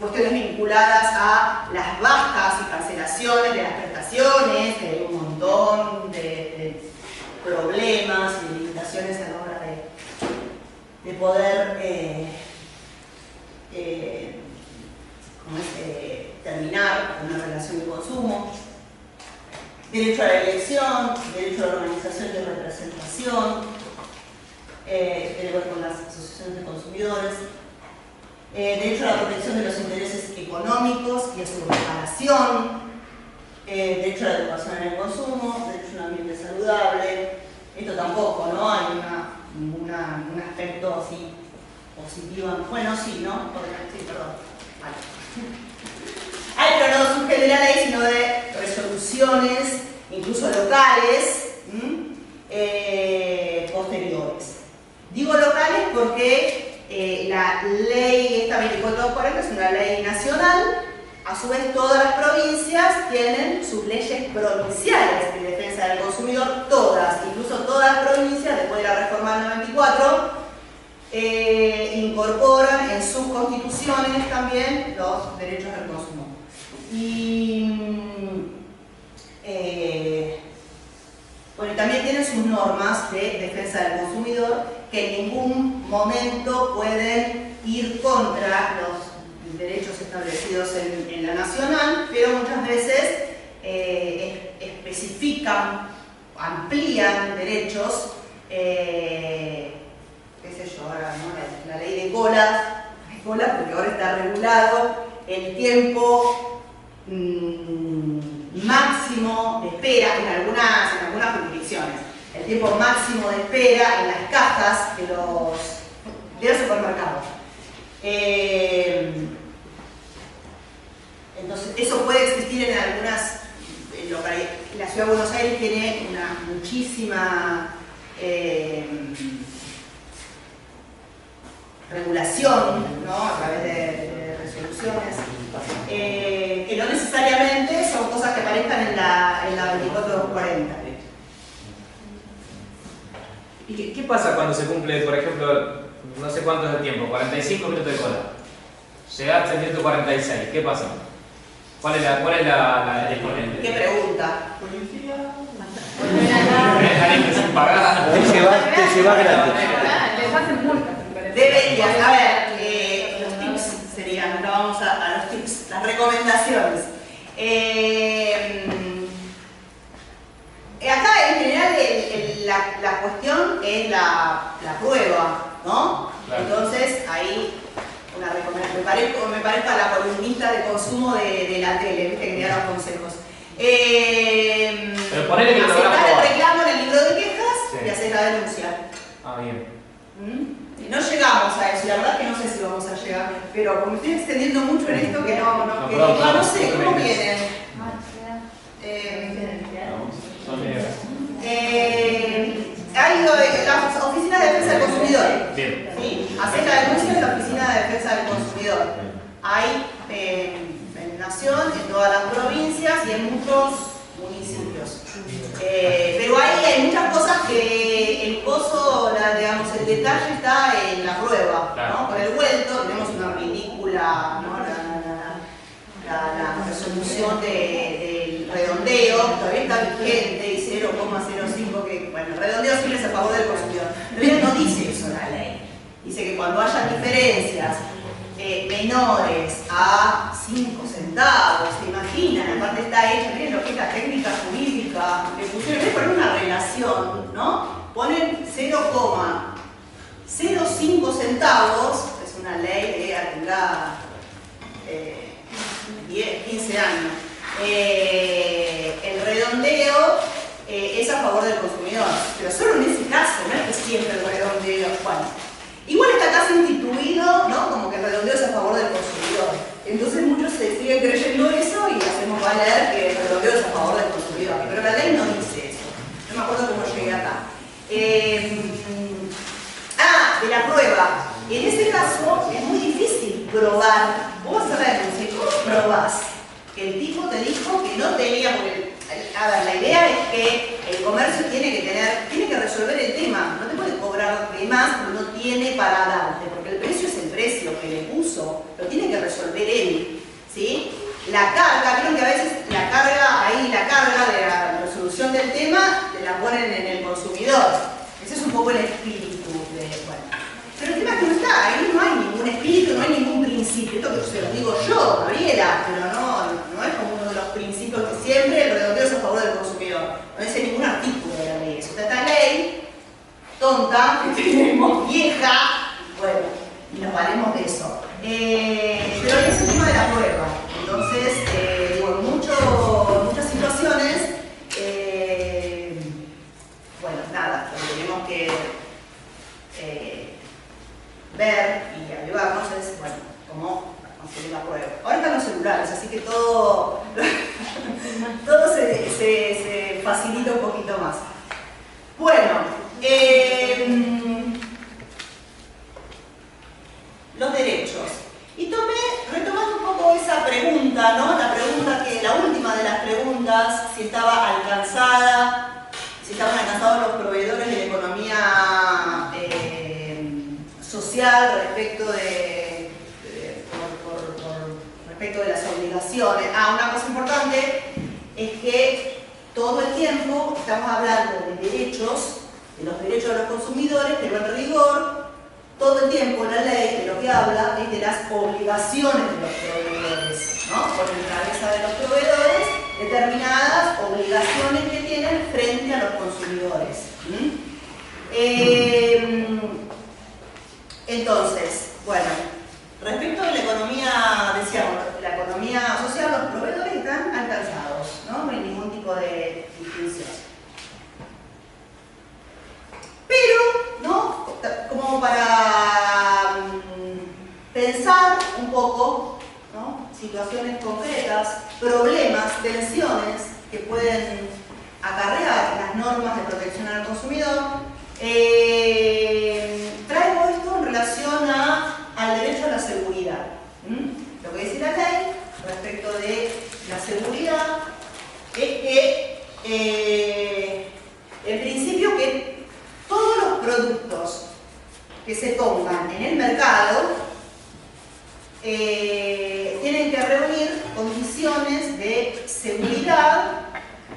cuestiones vinculadas a las bajas y cancelaciones de las prestaciones, que hay un montón de problemas y de limitaciones a la hora de poder terminar una relación de consumo. Derecho a la elección, derecho a la organización y representación, tiene que ver con las asociaciones de consumidores, derecho a la protección de los intereses económicos y a su reparación, derecho a la educación en el consumo, derecho a un ambiente saludable. Esto tampoco, ¿no? Hay ningún aspecto así positivo. Bueno, sí, ¿no? Sí, perdón. Vale. Hay, pero no surge de la ley, sino de resoluciones, incluso locales, posteriores. Digo locales porque la ley esta 2440 es una ley nacional. A su vez, todas las provincias tienen sus leyes provinciales de defensa del consumidor, todas, incluso todas las provincias, después de la reforma del 94, incorporan en sus constituciones también los derechos del consumo. Y bueno, también tienen sus normas de defensa del consumidor que en ningún momento pueden ir contra los derechos establecidos en la nacional, pero muchas veces especifican, amplían derechos, qué sé yo, ahora, ¿no? La ley de colas, porque ahora está regulado el tiempo máximo de espera en algunas jurisdicciones, el tiempo máximo de espera en las cajas de los supermercados. Entonces, eso puede existir en algunas localidades. La Ciudad de Buenos Aires tiene una muchísima regulación, ¿no? A través de resoluciones, que no necesariamente son cosas que aparezcan en la 2440. ¿Y qué pasa cuando se cumple, por ejemplo, no sé cuánto es el tiempo, 45 minutos de cola? Llegaste al 146, ¿qué pasa? ¿Cuál es la exponente? ¿Qué pregunta? Sin pagar. Te lleva gratis. Les hacen multas. Deberías, a ver, los tips serían, ahora vamos a los tips, las recomendaciones. Acá en general la cuestión es la prueba, ¿no? Claro. Entonces ahí una recomendación, me parezco a la columnista de consumo de la tele, ¿viste? Que me da los consejos. Pero ponele que lo logramos aceptar el probar. reclamo en el libro de quejas Sí. y hacer la denuncia. Ah, bien. No llegamos a eso, y la verdad que no sé si vamos a llegar, pero como estoy extendiendo mucho en esto, que no sé cómo vienen. Hay las oficinas de defensa del consumidor. Bien. ¿Sí? Hacer la denuncia en la oficina de defensa del consumidor. Hay detalle está en la prueba, Claro. ¿no? Con el vuelto tenemos una ridícula, ¿no? La resolución del redondeo, todavía está vigente, y 0,05, que bueno, el redondeo siempre es a favor del consumidor. Pero ella no dice eso la ley. Dice que cuando haya diferencias menores a 5 centavos, ¿se imaginan? Aparte está hecha, miren lo que es la técnica jurídica, le pusieron, voy a poner una relación, ¿no? Ponen 0,05 centavos, es una ley que ya tendrá 15 años. El redondeo es a favor del consumidor, pero solo en ese caso, no es que siempre el redondeo. Bueno, igual está casi instituido, ¿no? Como que el redondeo es a favor del consumidor. Entonces muchos se siguen creyendo eso y hacemos valer que el redondeo es a favor del consumidor. Pero la ley no dice eso. No me acuerdo cómo llegué acá. De la prueba. En este caso es muy difícil probar. Vos vas a la denuncia. ¿Cómo probás que el tipo te dijo que no tenía? Porque, a ver, la idea es que el comercio tiene que resolver el tema. No te puede cobrar de más porque no tiene para darte. Porque el precio es el precio que le puso. Lo tiene que resolver él. ¿Sí? La carga, vieron que a veces la carga de la resolución del tema te la ponen en el consumidor. Ese es un poco el espíritu de, bueno. Pero el tema es que no está, ahí no hay ningún espíritu, no hay ningún principio. Esto que se lo digo yo, Gabriela, pero no es como uno de los principios que siempre el redondeo es a favor del consumidor. No dice ningún artículo de la ley. Eso está esta ley tonta que tenemos, vieja, bueno, y nos valemos de eso. Pero es el tema de la prueba. Entonces, digo, en muchas situaciones, bueno, nada, lo que tenemos que ver y avivarnos es, bueno, cómo conseguir la prueba. Ahora están los celulares, así que todo se facilita un poquito más. Bueno, los derechos. Y retomando un poco esa pregunta, ¿no? La última de las preguntas, si estaban alcanzados los proveedores de la economía social respecto de las obligaciones. Una cosa importante es que todo el tiempo estamos hablando de derechos, de los derechos de los consumidores, pero en rigor todo el tiempo la ley de lo que habla es de las obligaciones de los proveedores, ¿no? Por en cabeza de los proveedores determinadas obligaciones que tienen frente a los consumidores. Entonces, bueno, respecto a la economía, decíamos, la economía social, los proveedores están alcanzados, ¿no? No hay ningún tipo de distinción. Pero, ¿no? Como para pensar un poco, ¿no? Situaciones concretas, problemas, tensiones que pueden acarrear las normas de protección al consumidor, traigo esto en relación al derecho a la seguridad. Lo que dice la ley respecto de la seguridad es que el principio que todos los productos que se pongan en el mercado tienen que reunir condiciones de seguridad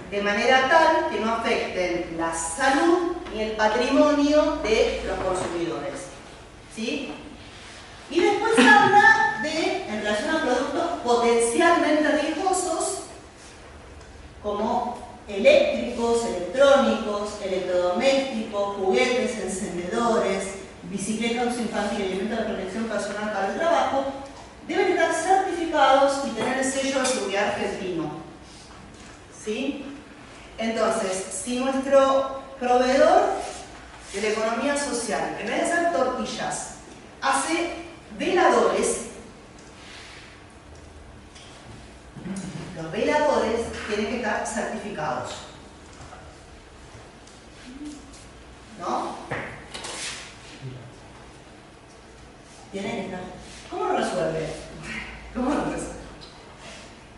de manera tal que no afecten la salud ni el patrimonio de los consumidores. ¿Sí? Y después habla en relación a productos potencialmente riesgosos como eléctricos, electrónicos, electrodomésticos, juguetes, encendedores, bicicletas infantiles y elementos de protección personal para el trabajo, deben estar certificados y tener el sello de seguridad argentino. ¿Sí? Entonces, si nuestro proveedor de la economía social, en vez de hacer tortillas, hace veladores, los veladores tienen que estar certificados. ¿No? Tienen que estar. ¿Cómo lo resuelve? ¿Cómo lo resuelve?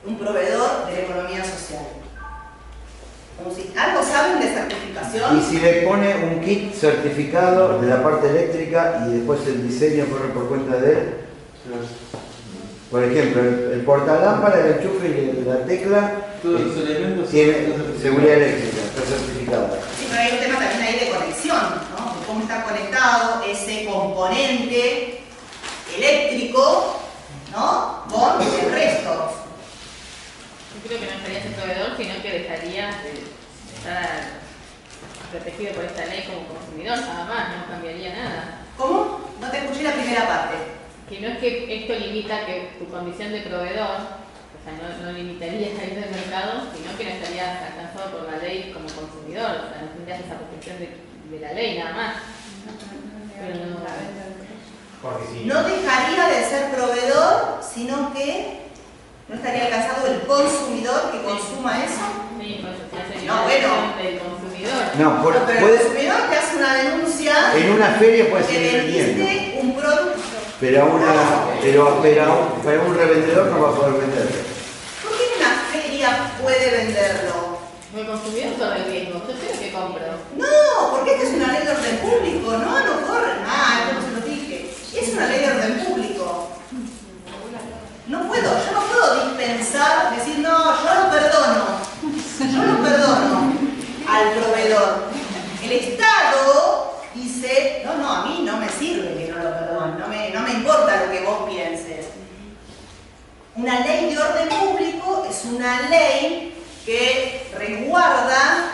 Un proveedor de la economía social. Como si algo saben de certificación. certificación. Y si le pone un kit certificado de la parte eléctrica y después el diseño corre por cuenta de él. Por ejemplo, el portalámpara, el enchufe y la tecla Todos los elementos tiene están certificados. seguridad eléctrica, está certificada. Sí, pero hay un tema también ahí de conexión, ¿no? De cómo está conectado ese componente eléctrico, ¿no? Con el resto. Yo creo que no estaría ese proveedor, sino que dejaría de estar protegido por esta ley como consumidor, nada más, no cambiaría nada. ¿Cómo? No te escuché la primera parte. Que no es que esto limita que tu condición de proveedor, o sea, no limitaría salir del mercado, sino que no estarías alcanzado por la ley como consumidor, o sea, no tendrías esa protección de la ley nada más. Pero no, Porque si No dejaría de ser proveedor, sino que no estaría alcanzado el consumidor que consuma eso. sí, pues ya sería No, la bueno. decisión del consumidor. No, No, pero el puede, consumidor te hace una denuncia en una feria puede que seguir vendiendo, vendiste un producto. pero a un revendedor no va a poder venderlo. ¿Por qué en una feria puede venderlo? El consumidor sobre el riesgo, yo sé lo que compro. No, porque esta es una ley de orden público, no corre nada, esto no se lo dije. Es una ley de orden público. Yo no puedo dispensar, decir, no, yo lo perdono al proveedor. El Estado dice, no, a mí no me sirve que no lo perdone, no me importa lo que vos pienses. Una ley de orden público es una ley que resguarda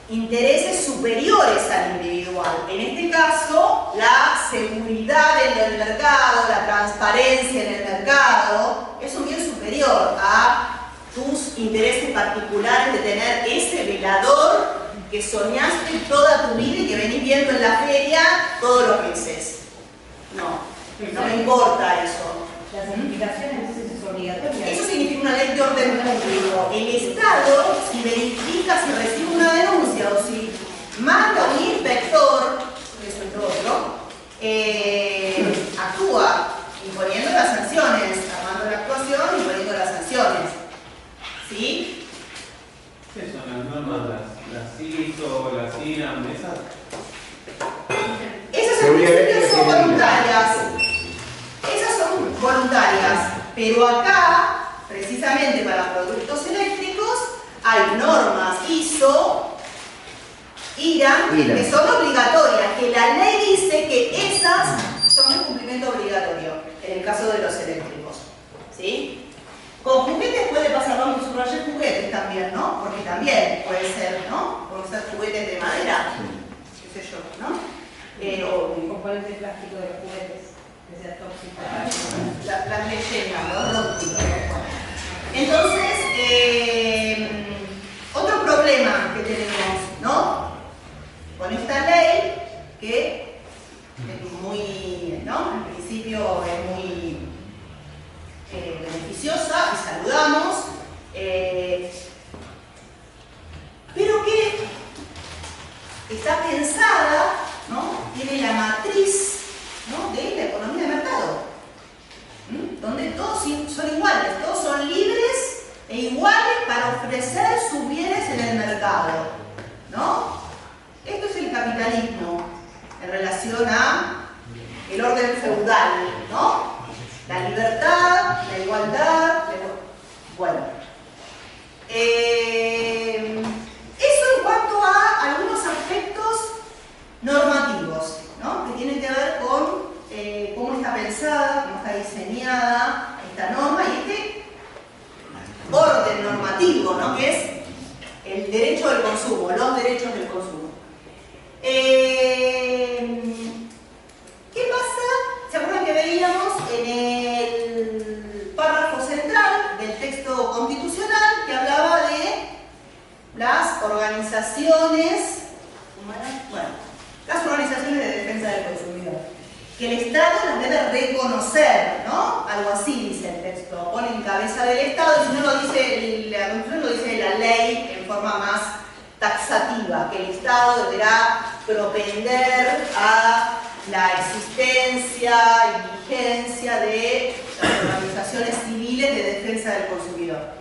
intereses superiores al individual. En este caso, la seguridad en el mercado, la transparencia en el mercado, es un bien superior a tus intereses particulares de tener ese velador que soñaste toda tu vida y que venís viendo en la feria todos los meses. No me importa eso. La certificación entonces es obligatoria. Eso significa una ley de orden público. El Estado, si verifica, si recibe una denuncia o si manda un inspector, eso es otro, actúa imponiendo las sanciones, armando la actuación y imponiendo las sanciones. ¿Sí? ¿Qué son las normas? Las ISO, las IRAM, esas? Esas en Seguridad principio eléctrica son tiene voluntarias. Esas son voluntarias. Pero acá, precisamente para productos eléctricos, hay normas ISO, IRAM, que son obligatorias, que la ley dice que esas son de cumplimiento obligatorio, en el caso de los eléctricos. ¿Sí? Con juguetes puede pasar, vamos a subrayar juguetes también, ¿no? Porque también puede ser, ¿no? Pueden ser juguetes de madera, qué sé yo, ¿no? El componente plástico de los juguetes, que sea tóxico. Las leyendas, los rótulos. Entonces, otro problema que tenemos, ¿no? Con esta ley, que es muy, ¿no? En principio es muy beneficiosa y saludamos, pero que está pensada, ¿no? Tiene la matriz, ¿no? De la economía de mercado, donde todos son iguales, todos son libres e iguales para ofrecer sus bienes en el mercado, ¿no? Esto es el capitalismo en relación a el orden feudal, ¿no? La libertad, la igualdad, bueno. Eso en cuanto a algunos aspectos normativos, ¿no? Que tienen que ver con cómo está pensada, cómo está diseñada esta norma y este orden normativo, ¿no? Que es el derecho del consumo, los derechos del consumo. ¿Qué pasa? ¿Se acuerdan que veíamos en el párrafo central del texto constitucional que hablaba de las organizaciones, bueno, las organizaciones de defensa del consumidor, que el Estado las debe reconocer, ¿no? Algo así dice el texto, pone en cabeza del Estado, y si no lo dice, la Constitución lo dice la ley en forma más taxativa, que el Estado deberá propender a la existencia y vigencia de las organizaciones civiles de defensa del consumidor.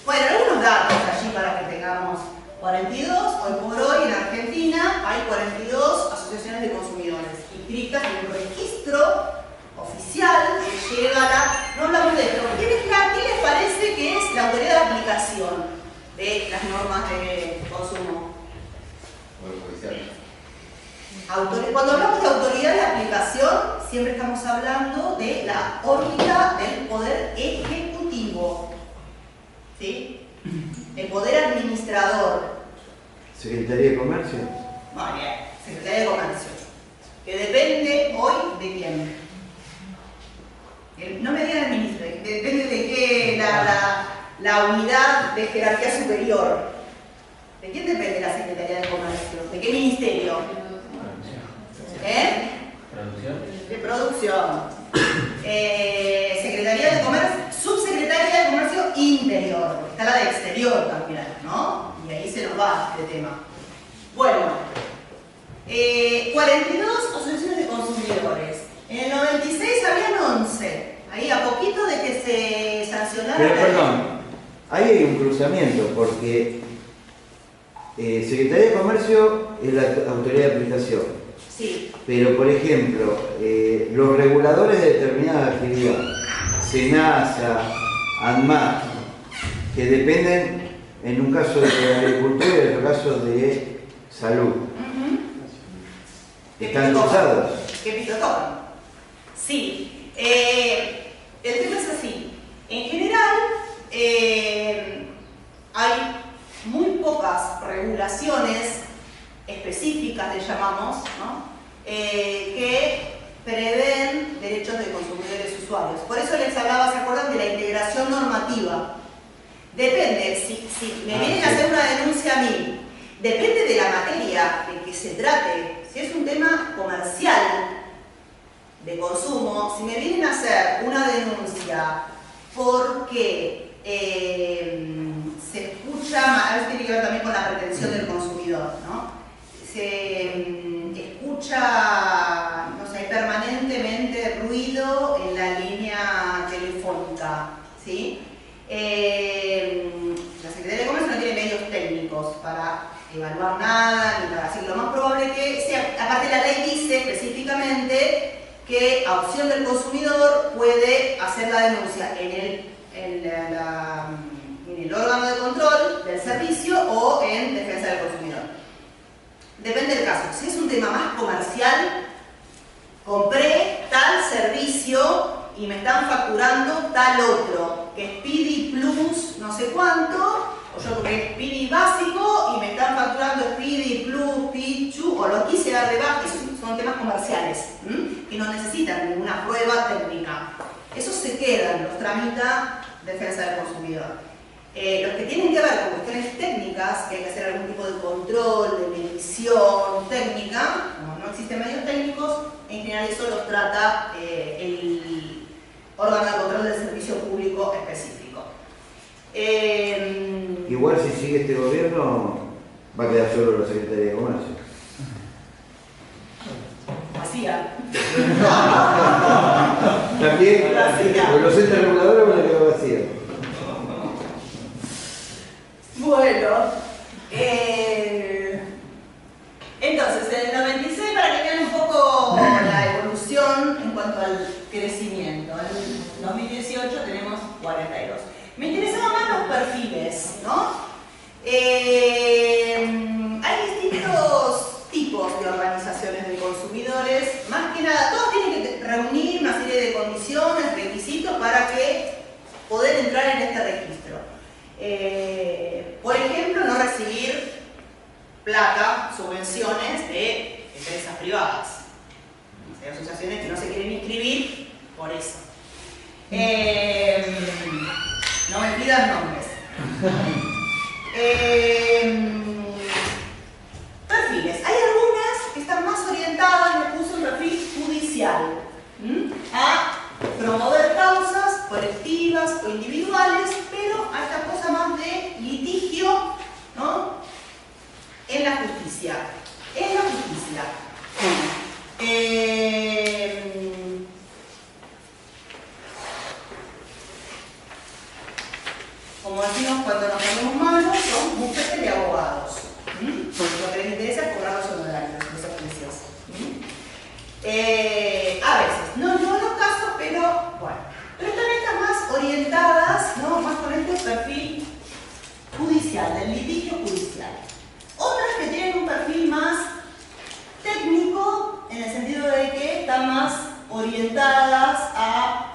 Bueno, algunos datos allí para que tengamos 42, hoy por hoy en Argentina hay 42 asociaciones de consumidores inscritas en un registro oficial que lleva no hablamos de esto, ¿qué les parece que es la autoridad de aplicación de las normas de consumo? Cuando hablamos de autoridad de aplicación, siempre estamos hablando de la órbita del poder ejecutivo, ¿sí? El poder administrador. Secretaría de Comercio. Muy bien, Secretaría de Comercio. Que depende hoy de quién. No me digan el ministro, depende de qué la unidad de jerarquía superior. ¿De quién depende la Secretaría de Comercio? ¿De qué ministerio? ¿Producción? De producción. Secretaría de Comercio, Subsecretaría de Comercio Interior, porque está la de Exterior también, ¿no? Y ahí se nos va este tema. Bueno, 42 asociaciones de consumidores. En el 96 habían 11. Ahí a poquito de que se sancionara. Pero perdón, ahí hay un cruzamiento, porque Secretaría de Comercio es la autoridad de aplicación. Sí. Pero, por ejemplo, los reguladores de determinada actividad, SENASA, ANMAT, que dependen en un caso de agricultura y en otro caso de salud, ¿están cruzados? ¿Qué pito tocan? Sí. El tema es así. En general, hay muy pocas regulaciones específicas, le llamamos, ¿no? Que prevén derechos de consumidores y usuarios. Por eso les hablaba, ¿se acuerdan de la integración normativa? Depende, si me vienen a hacer una denuncia a mí, depende de la materia de que se trate. Si es un tema comercial de consumo, si me vienen a hacer una denuncia porque se escucha, a veces tiene que ver también con la pretensión del consumidor, ¿no? Se escucha, no sé, permanentemente ruido en la línea telefónica, ¿sí? La Secretaría de Comercio no tiene medios técnicos para evaluar nada, ni nada, así que lo más probable que sea, aparte la ley dice específicamente que a opción del consumidor puede hacer la denuncia en el órgano de control del servicio o en defensa del consumidor. Depende del caso. Si es un tema más comercial, compré tal servicio y me están facturando tal otro, que es Speedy Plus no sé cuánto, o yo compré Speedy básico y me están facturando Speedy Plus, Pichu, o lo quise dar de baja. Esos son temas comerciales, que no necesitan ninguna prueba técnica. Esos se quedan, los tramita defensa del consumidor. Los que tienen que ver con cuestiones técnicas, que hay que hacer algún tipo de control, de medición técnica, como no existen medios técnicos, en general eso los trata el órgano de control del servicio público específico. Igual si sigue este gobierno, va a quedar solo la Secretaría de Comercio. Vacía. También, con los entes reguladores van a quedar vacíos. Bueno, entonces en el 96, para que vean un poco la evolución en cuanto al crecimiento, en 2018 tenemos 42. Me interesaban más los perfiles, ¿no? Hay distintos tipos de organizaciones de consumidores, más que nada, todos tienen que reunir una serie de condiciones, requisitos para que poder entrar en este registro. Por ejemplo, no recibir plata, subvenciones de empresas privadas. Hay asociaciones que no se quieren inscribir por eso. No me pidan nombres. Perfiles. Hay algunas que están más orientadas, le puse un perfil judicial, a promover causas colectivas o individuales, pero a esta cosa más de litigio, ¿no? En la justicia. En la justicia. Como decimos, cuando nos ponemos malos, son bufetes de A veces, no en todos los casos, pero bueno. Pero están estas más orientadas, ¿no? Más con este perfil judicial, del litigio judicial. Otras que tienen un perfil más técnico, en el sentido de que están más orientadas a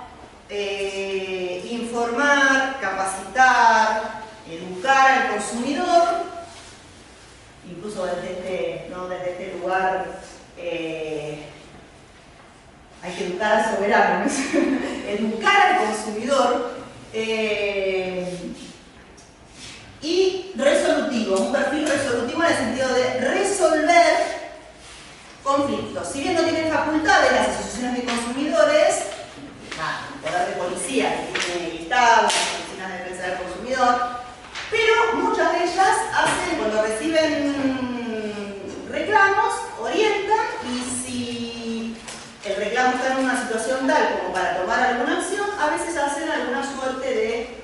informar, capacitar, educar al consumidor, incluso desde este lugar hay que educar al soberano, ¿no? Educar al consumidor y resolutivo, un perfil resolutivo en el sentido de resolver conflictos. Si bien no tienen facultades las asociaciones de consumidores, el poder de policía que tiene el Estado, las oficinas de defensa del consumidor, pero muchas de ellas hacen, cuando reciben reclamos, orientan, y si el reclamo está en una situación tal como para tomar alguna acción, a veces hacen alguna suerte de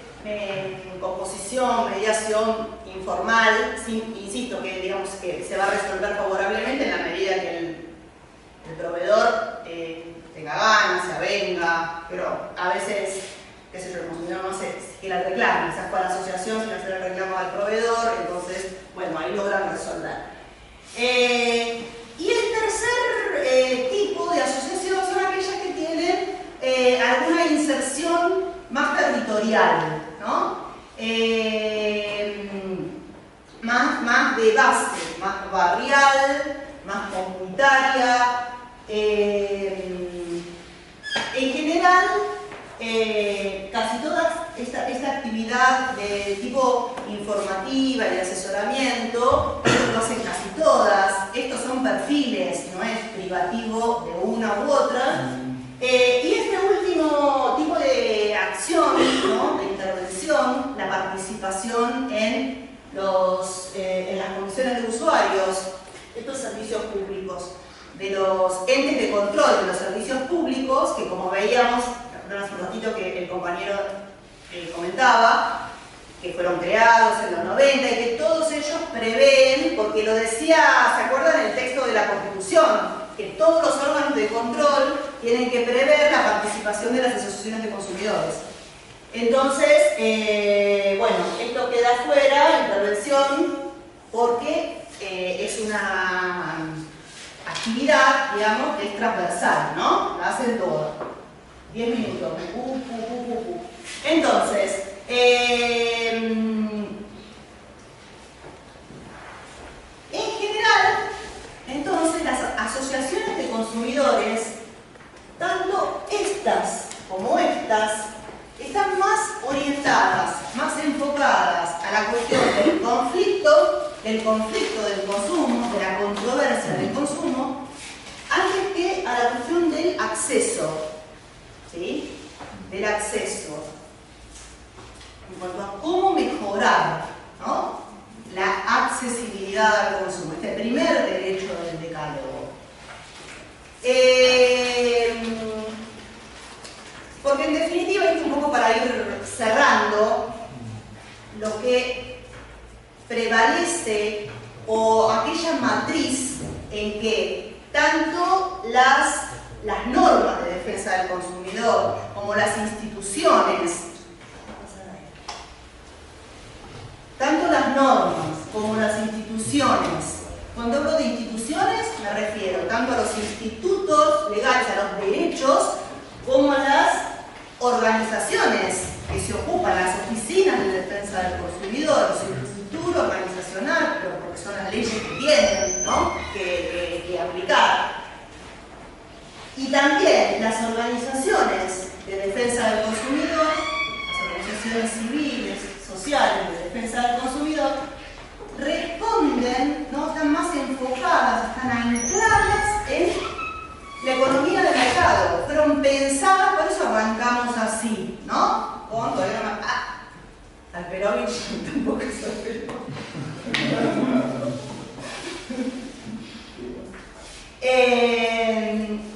composición, mediación informal, insisto, que digamos que se va a resolver favorablemente en la medida que el proveedor tenga ganas, se avenga, pero a veces, qué sé yo, el consumidor no sé, si quiere el reclamo, quizás para la asociación sin hacer el reclamo al proveedor, entonces, bueno, ahí logran resolver. Y el tercer tipo de asociación son aquellas que tienen alguna inserción más territorial, ¿no? Más de base, más barrial, más comunitaria. En general, casi toda esta actividad de tipo informativa y de asesoramiento, lo hacen casi todas. Estos son perfiles, no es privativo de una u otra. Y este último tipo de acción, ¿no? De intervención, la participación en las comisiones de usuarios, estos servicios públicos, de los entes de control de los servicios públicos, que como veíamos hace un ratito que el compañero comentaba, que fueron creados en los 90 y que todos ellos prevén, porque lo decía, ¿se acuerdan el texto de la Constitución? Que todos los órganos de control tienen que prever la participación de las asociaciones de consumidores. Entonces, bueno, esto queda fuera, intervención, porque es una actividad, digamos, que es transversal, ¿no? La hacen todas. 10 minutos. Entonces, en general, entonces las asociaciones de consumidores, tanto estas como estas, están más orientadas, más enfocadas a la cuestión del conflicto del consumo, de la controversia del consumo, antes que a la cuestión del acceso, ¿sí? Del acceso, en cuanto a cómo mejorar, ¿no? La accesibilidad al consumo, este primer derecho del decálogo. Porque en definitiva, y un poco para ir cerrando, lo que prevalece o aquella matriz en que tanto las normas de defensa del consumidor como las instituciones, cuando hablo de instituciones me refiero tanto a los institutos legales, a los derechos, como a las organizaciones que se ocupan, las oficinas de defensa del consumidor, su estructura organizacional, pero porque son las leyes que tienen, ¿no? que aplicar. Y también las organizaciones de defensa del consumidor, las organizaciones civiles, sociales de defensa del consumidor, responden, ¿no? Están más enfocadas, están ancladas en la economía del mercado. Fueron pensadas, por eso arrancamos así, ¿no? Con todavía no más. Alperovich tampoco es Alperovich.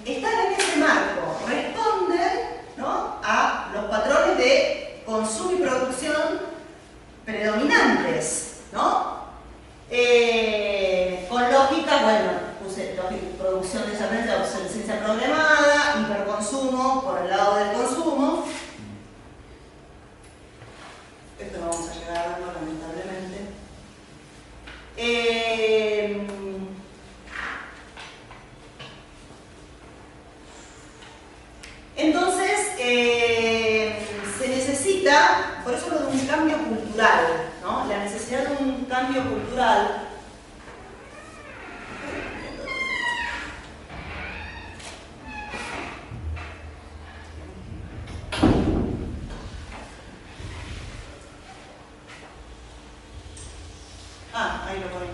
Están en ese marco, responden, ¿no? A los patrones de consumo y producción predominantes, ¿no? Con lógica, bueno, puse lógica, producción son desaparecidas, obsolescencia programada, hiperconsumo por el lado del consumo. Esto no vamos a llegar a verlo, lamentablemente. Entonces, se necesita, por eso lo de un cambio cultural, ¿no? La necesidad de un cambio cultural. Ahí lo ponen.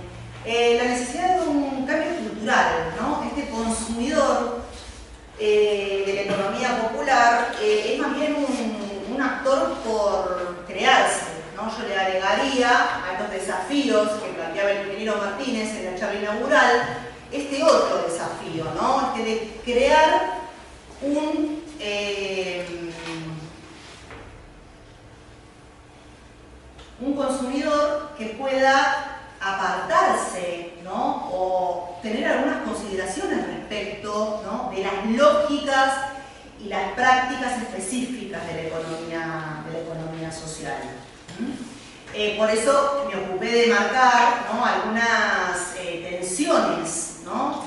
La necesidad de un cambio cultural, ¿no? Este consumidor de la economía popular es más bien un actor por crearse, ¿no? Yo le agregaría a estos desafíos que planteaba el ingeniero Martínez en la charla inaugural, este otro desafío, ¿no? Este de crear un consumidor que pueda apartarse, ¿no? O tener algunas consideraciones respecto, ¿no? De las lógicas y las prácticas específicas de la economía social. Por eso me ocupé de marcar, ¿no? Algunas tensiones, ¿no?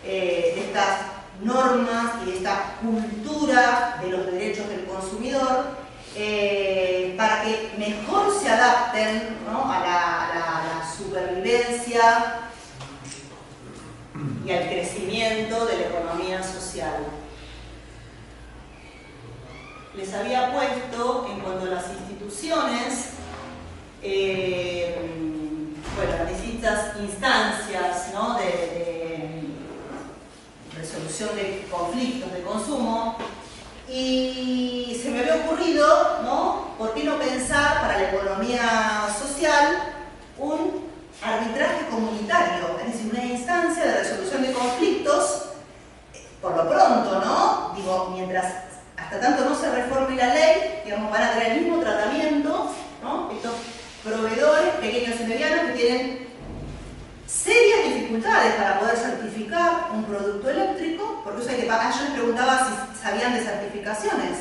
de estas normas y de esta cultura de los derechos del consumidor, para que mejor se adapten, ¿no? a la supervivencia y al crecimiento de la economía social. Les había puesto, en cuanto a las instituciones, bueno, las distintas instancias, ¿no? de resolución de conflictos de consumo, y se me había ocurrido, ¿no? ¿Por qué no pensar para la economía social un arbitraje comunitario? Es decir, una instancia de resolución de conflictos, por lo pronto, ¿no? Digo, mientras hasta tanto no se reforme la ley, digamos, van a tener el mismo tratamiento, ¿no? Estos proveedores pequeños y medianos que tienen serias dificultades para poder certificar un producto eléctrico, porque eso hay que pagar. Yo les preguntaba si sabían de certificaciones,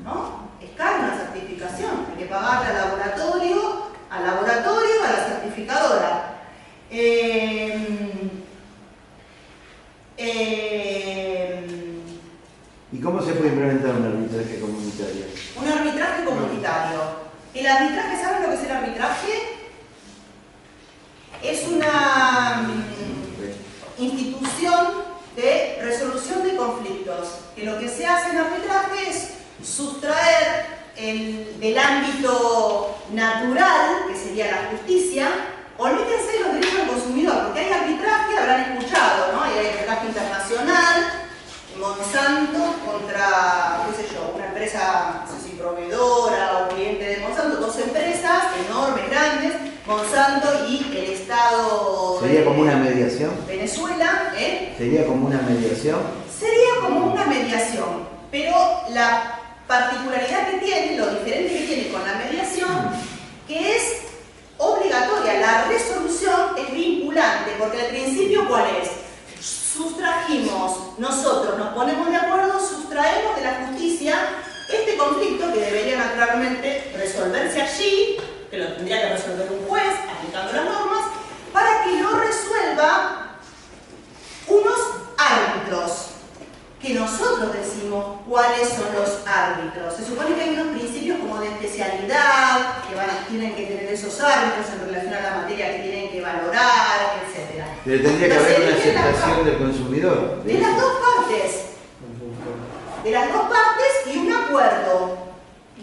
¿no? Es cara una certificación, hay que pagarle al laboratorio, a la certificadora. ¿Y cómo se puede implementar un arbitraje comunitario? Un arbitraje comunitario. El arbitraje, ¿saben lo que es el arbitraje? Es una institución de resolución de conflictos, que lo que se hace en arbitraje es sustraer del ámbito natural, que sería la justicia. Olvídense de los derechos del consumidor, porque hay arbitraje, habrán escuchado, ¿no? Hay arbitraje internacional, Monsanto contra, qué sé yo, una empresa, no sé si proveedora o cliente de Monsanto, dos empresas enormes, grandes, Monsanto y el Estado. ¿Sería como una mediación? Venezuela, ¿Sería como una mediación? Sería como una mediación, pero la particularidad que tiene, lo diferente que tiene con la mediación, que es obligatoria, la resolución es vinculante, porque al principio, ¿cuál es? Sustrajimos, nosotros nos ponemos de acuerdo, sustraemos de la justicia este conflicto que debería naturalmente resolverse allí, que lo tendría que resolver un juez aplicando las normas, para que lo resuelva unos árbitros, que nosotros decimos cuáles son los árbitros. Se supone que hay unos principios como de especialidad, que tienen que tener esos árbitros en relación a la materia que tienen que valorar, etc. Pero tendría que haber una aceptación del consumidor. De las dos partes. De las dos partes y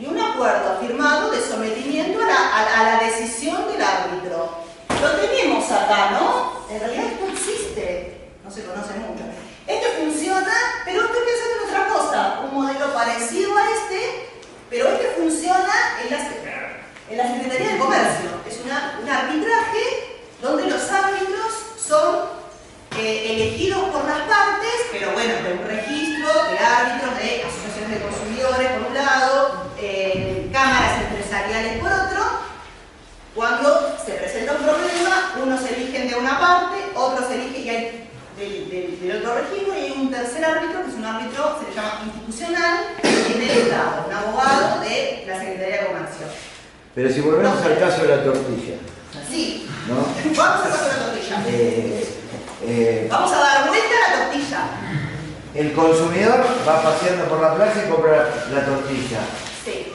un acuerdo firmado de sometimiento a la decisión del árbitro. Lo tenemos acá, ¿no? En realidad esto existe, no se conoce mucho. Esto funciona, pero estoy pensando en otra cosa, un modelo parecido a este, pero este funciona en la Secretaría de Comercio. Es un arbitraje donde los árbitros son elegidos por las partes, pero bueno, de un registro de árbitros de asociaciones de consumidores por un lado, cámaras empresariales por otro. Cuando se presenta un problema, unos eligen de una parte, otros eligen, y y hay del otro registro, y hay un tercer árbitro, que es un árbitro, se le llama institucional, en el Estado, un abogado de la Secretaría de Comercio. Pero si volvemos al caso de la tortilla, Sí, ¿no? vamos al caso de la tortilla. Vamos a dar vuelta a la tortilla. El consumidor va paseando por la plaza y compra la tortilla. Sí.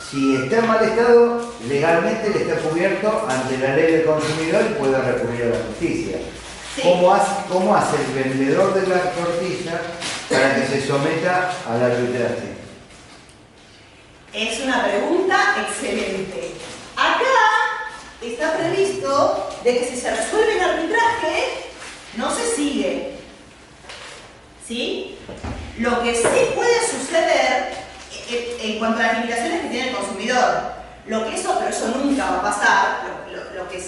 Si está en mal estado, legalmente le está cubierto ante la ley del consumidor y puede recurrir a la justicia. Sí. ¿Cómo hace el vendedor de la tortilla para que se someta al arbitraje? Es una pregunta excelente. Acá está previsto de que si se resuelve el arbitraje, no se sigue. ¿Sí? Lo que sí puede suceder en cuanto a las limitaciones que tiene el consumidor, pero eso nunca va a pasar, lo que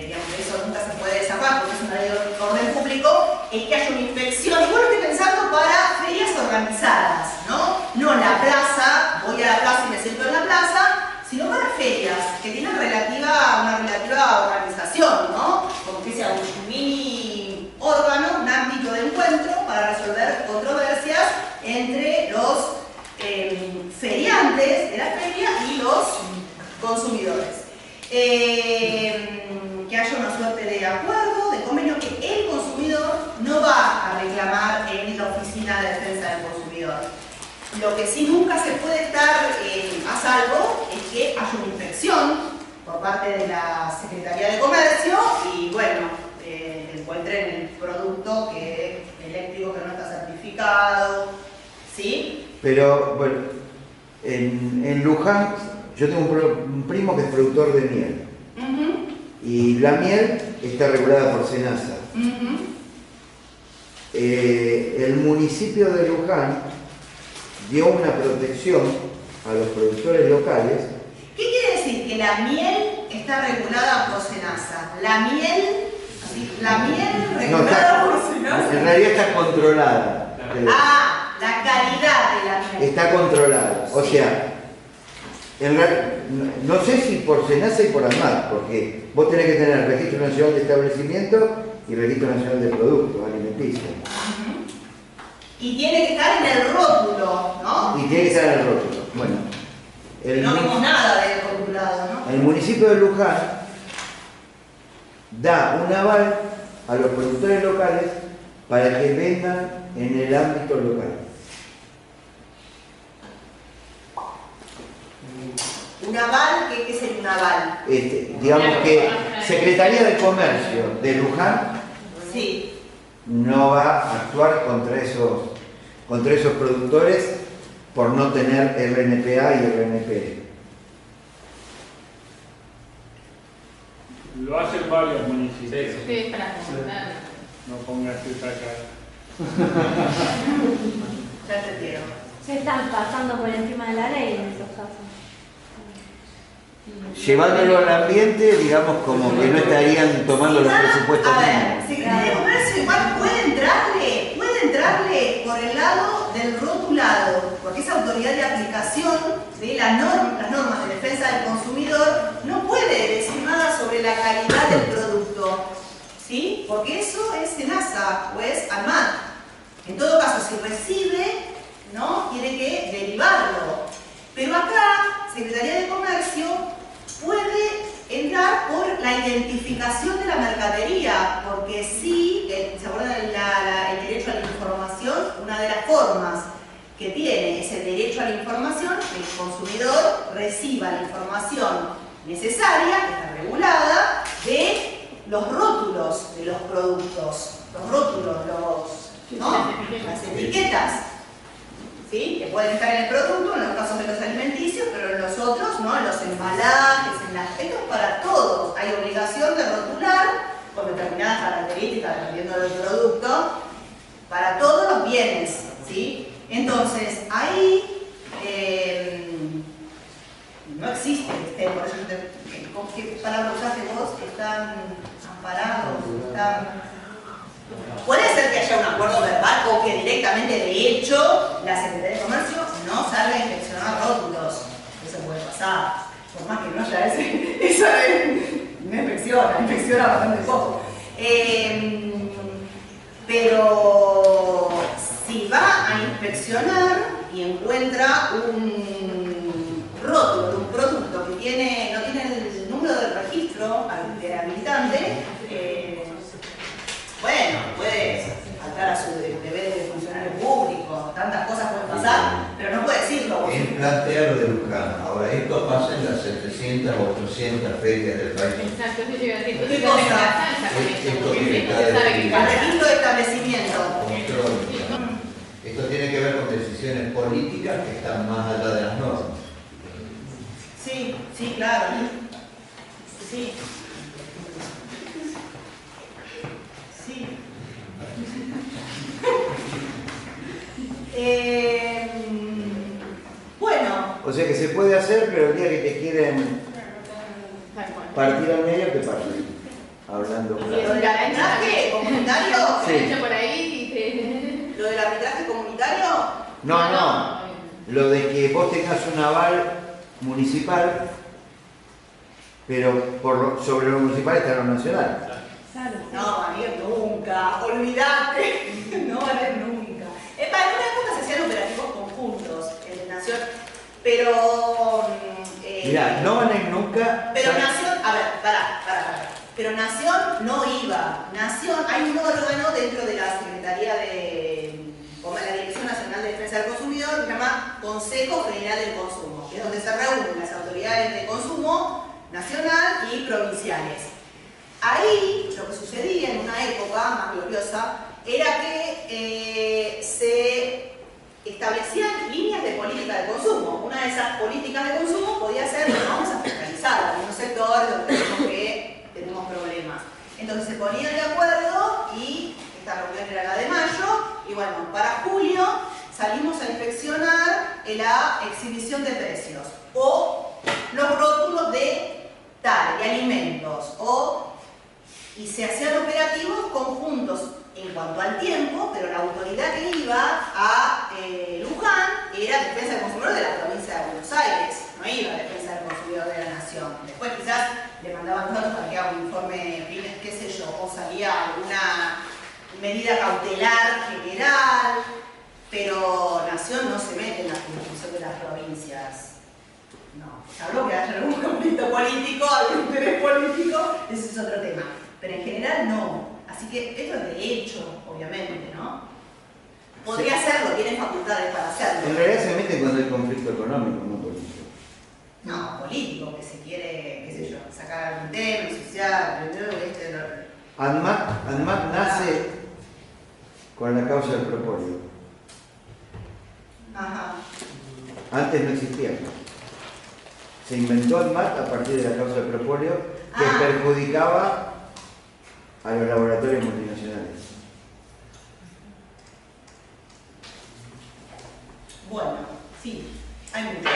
digamos, eso nunca se puede zafar porque es una ley de orden público, es que haya una inspección, igual lo estoy pensando para ferias organizadas, no en la plaza, voy a la plaza y me siento en la plaza, sino para ferias que tienen una relativa organización, como que sea un mini órgano, un ámbito de encuentro para resolver controversias entre los feriantes de la feria y los consumidores. Que haya una suerte de acuerdo, de convenio, que el consumidor no va a reclamar en la Oficina de Defensa del Consumidor. Lo que sí nunca se puede estar a salvo es que haya una inspección por parte de la Secretaría de Comercio y, bueno, encuentren el producto eléctrico que no está certificado, ¿sí? Pero, bueno, en Luján, yo tengo un primo que es productor de miel. Y la miel está regulada por SENASA. El municipio de Luján dio una protección a los productores locales. ¿Qué quiere decir? Que la miel está regulada por SENASA. La miel regulada por SENASA. En realidad está controlada. La calidad de la miel. Está controlada. O sea, no sé si por SENASA y por ANMAT, porque vos tenés que tener el Registro Nacional de Establecimiento y el Registro Nacional de Productos Alimenticios. Y tiene que estar en el rótulo, ¿no? Y tiene que estar en el rótulo. Bueno, no vimos nada del rotulado, ¿no? El municipio de Luján da un aval a los productores locales para que vendan en el ámbito local. ¿Un aval? ¿Qué sería un aval? Digamos que Secretaría de Comercio de Luján sí, no va a actuar contra esos productores por no tener RNPA y RNP. Lo hacen varios municipios. Sí, para comentar. No pongas esa cara. ya te quiero. Se están pasando por encima de la ley en esos casos. Llevándolo al ambiente, digamos, como que no estarían tomando los presupuestos. A ver, Secretaría de Comercio igual puede entrarle por el lado del rotulado, porque esa autoridad de aplicación de las normas de defensa del consumidor no puede decir nada sobre la calidad del producto, ¿sí? Porque eso es SENASA o es ANMAT. En todo caso, si recibe, ¿no? Tiene que derivarlo. Pero acá, Secretaría de Comercio puede entrar por la identificación de la mercadería, porque sí, ¿se acuerdan el derecho a la información? Una de las formas que tiene es el derecho a la información, que el consumidor reciba la información necesaria, que está regulada, de los rótulos de los productos, los rótulos, las etiquetas. ¿Sí? Que pueden estar en el producto, en los casos de los alimenticios, pero en los otros, ¿no? En los embalajes, esto es para todos. Hay obligación de rotular con determinadas características, dependiendo del producto, para todos los bienes, ¿sí? Entonces, ahí no existe, por eso ¿qué palabra usaste vos? Están amparados, están... Puede ser que haya un acuerdo verbal o que directamente, de hecho, la Secretaría de Comercio no salga a inspeccionar rótulos. Eso puede pasar. Por más que no haya esa no inspecciona bastante poco. un rótulo de un producto que no tiene el número del registro del habilitante, bueno, puede faltar a su deber de funcionario público, tantas cosas pueden pasar, pero no puede decirlo. Él plantea lo de Luján. Ahora, esto pasa en las 700 o 800 ferias del país. Exacto, eso yo iba a decir. ¿Qué cosa? Esto tiene que se sabe que El registro de establecimiento. Control. Esto tiene que ver con decisiones políticas que están más allá de las normas. Sí, sí, claro. Sí. Sí. Bueno. O sea que se puede hacer, pero el día que te quieren partir al medio, te parten. Hablando ¿Lo del arbitraje comunitario? Sí. Por ahí ¿Lo del arbitraje comunitario? No. Lo de que vos tengas un aval municipal, pero sobre lo municipal está lo nacional. No, María, nunca. Olvídate. No va a haber nunca. En una época se hacían operativos conjuntos en Nación, pero... Mirá, no van a ir nunca... Pero Nación... A ver, pará. Pero Nación no iba. Nación, hay un órgano dentro de la Secretaría de... la Dirección Nacional de Defensa del Consumidor, que se llama Consejo General del Consumo, que es donde se reúnen las autoridades de consumo nacional y provinciales. Ahí lo que sucedía en una época más gloriosa era que se establecían líneas de política de consumo. Una de esas políticas de consumo podía ser que vamos a fiscalizar en un sector donde tenemos problemas. Entonces se ponían de acuerdo y esta reunión era la de mayo y bueno, para julio salimos a inspeccionar la exhibición de precios o los rótulos de alimentos y se hacían operativos conjuntos en cuanto al tiempo, pero la autoridad que iba a Luján era Defensa del Consumidor de la provincia de Buenos Aires, no iba a Defensa del Consumidor de la Nación. Después quizás le mandaban datos para que haga un informe, qué sé yo, o salía alguna medida cautelar general, pero Nación no se mete en la jurisdicción de las provincias. No, salvo que haya algún conflicto político, algún interés político, ese es otro tema. Pero en general no. Así que esto es de hecho, obviamente, ¿no? Podría hacerlo, tienen facultades para hacerlo. En realidad se mete cuando hay conflicto económico, no político. No, político, que se quiere, qué sé yo, sacar algún tema, social, ANMAT nace con la causa del propóleo. Ajá. Antes no existía. Se inventó ANMAT a partir de la causa del propóleo que perjudicaba a los laboratorios multinacionales. Bueno, sí, hay mucho.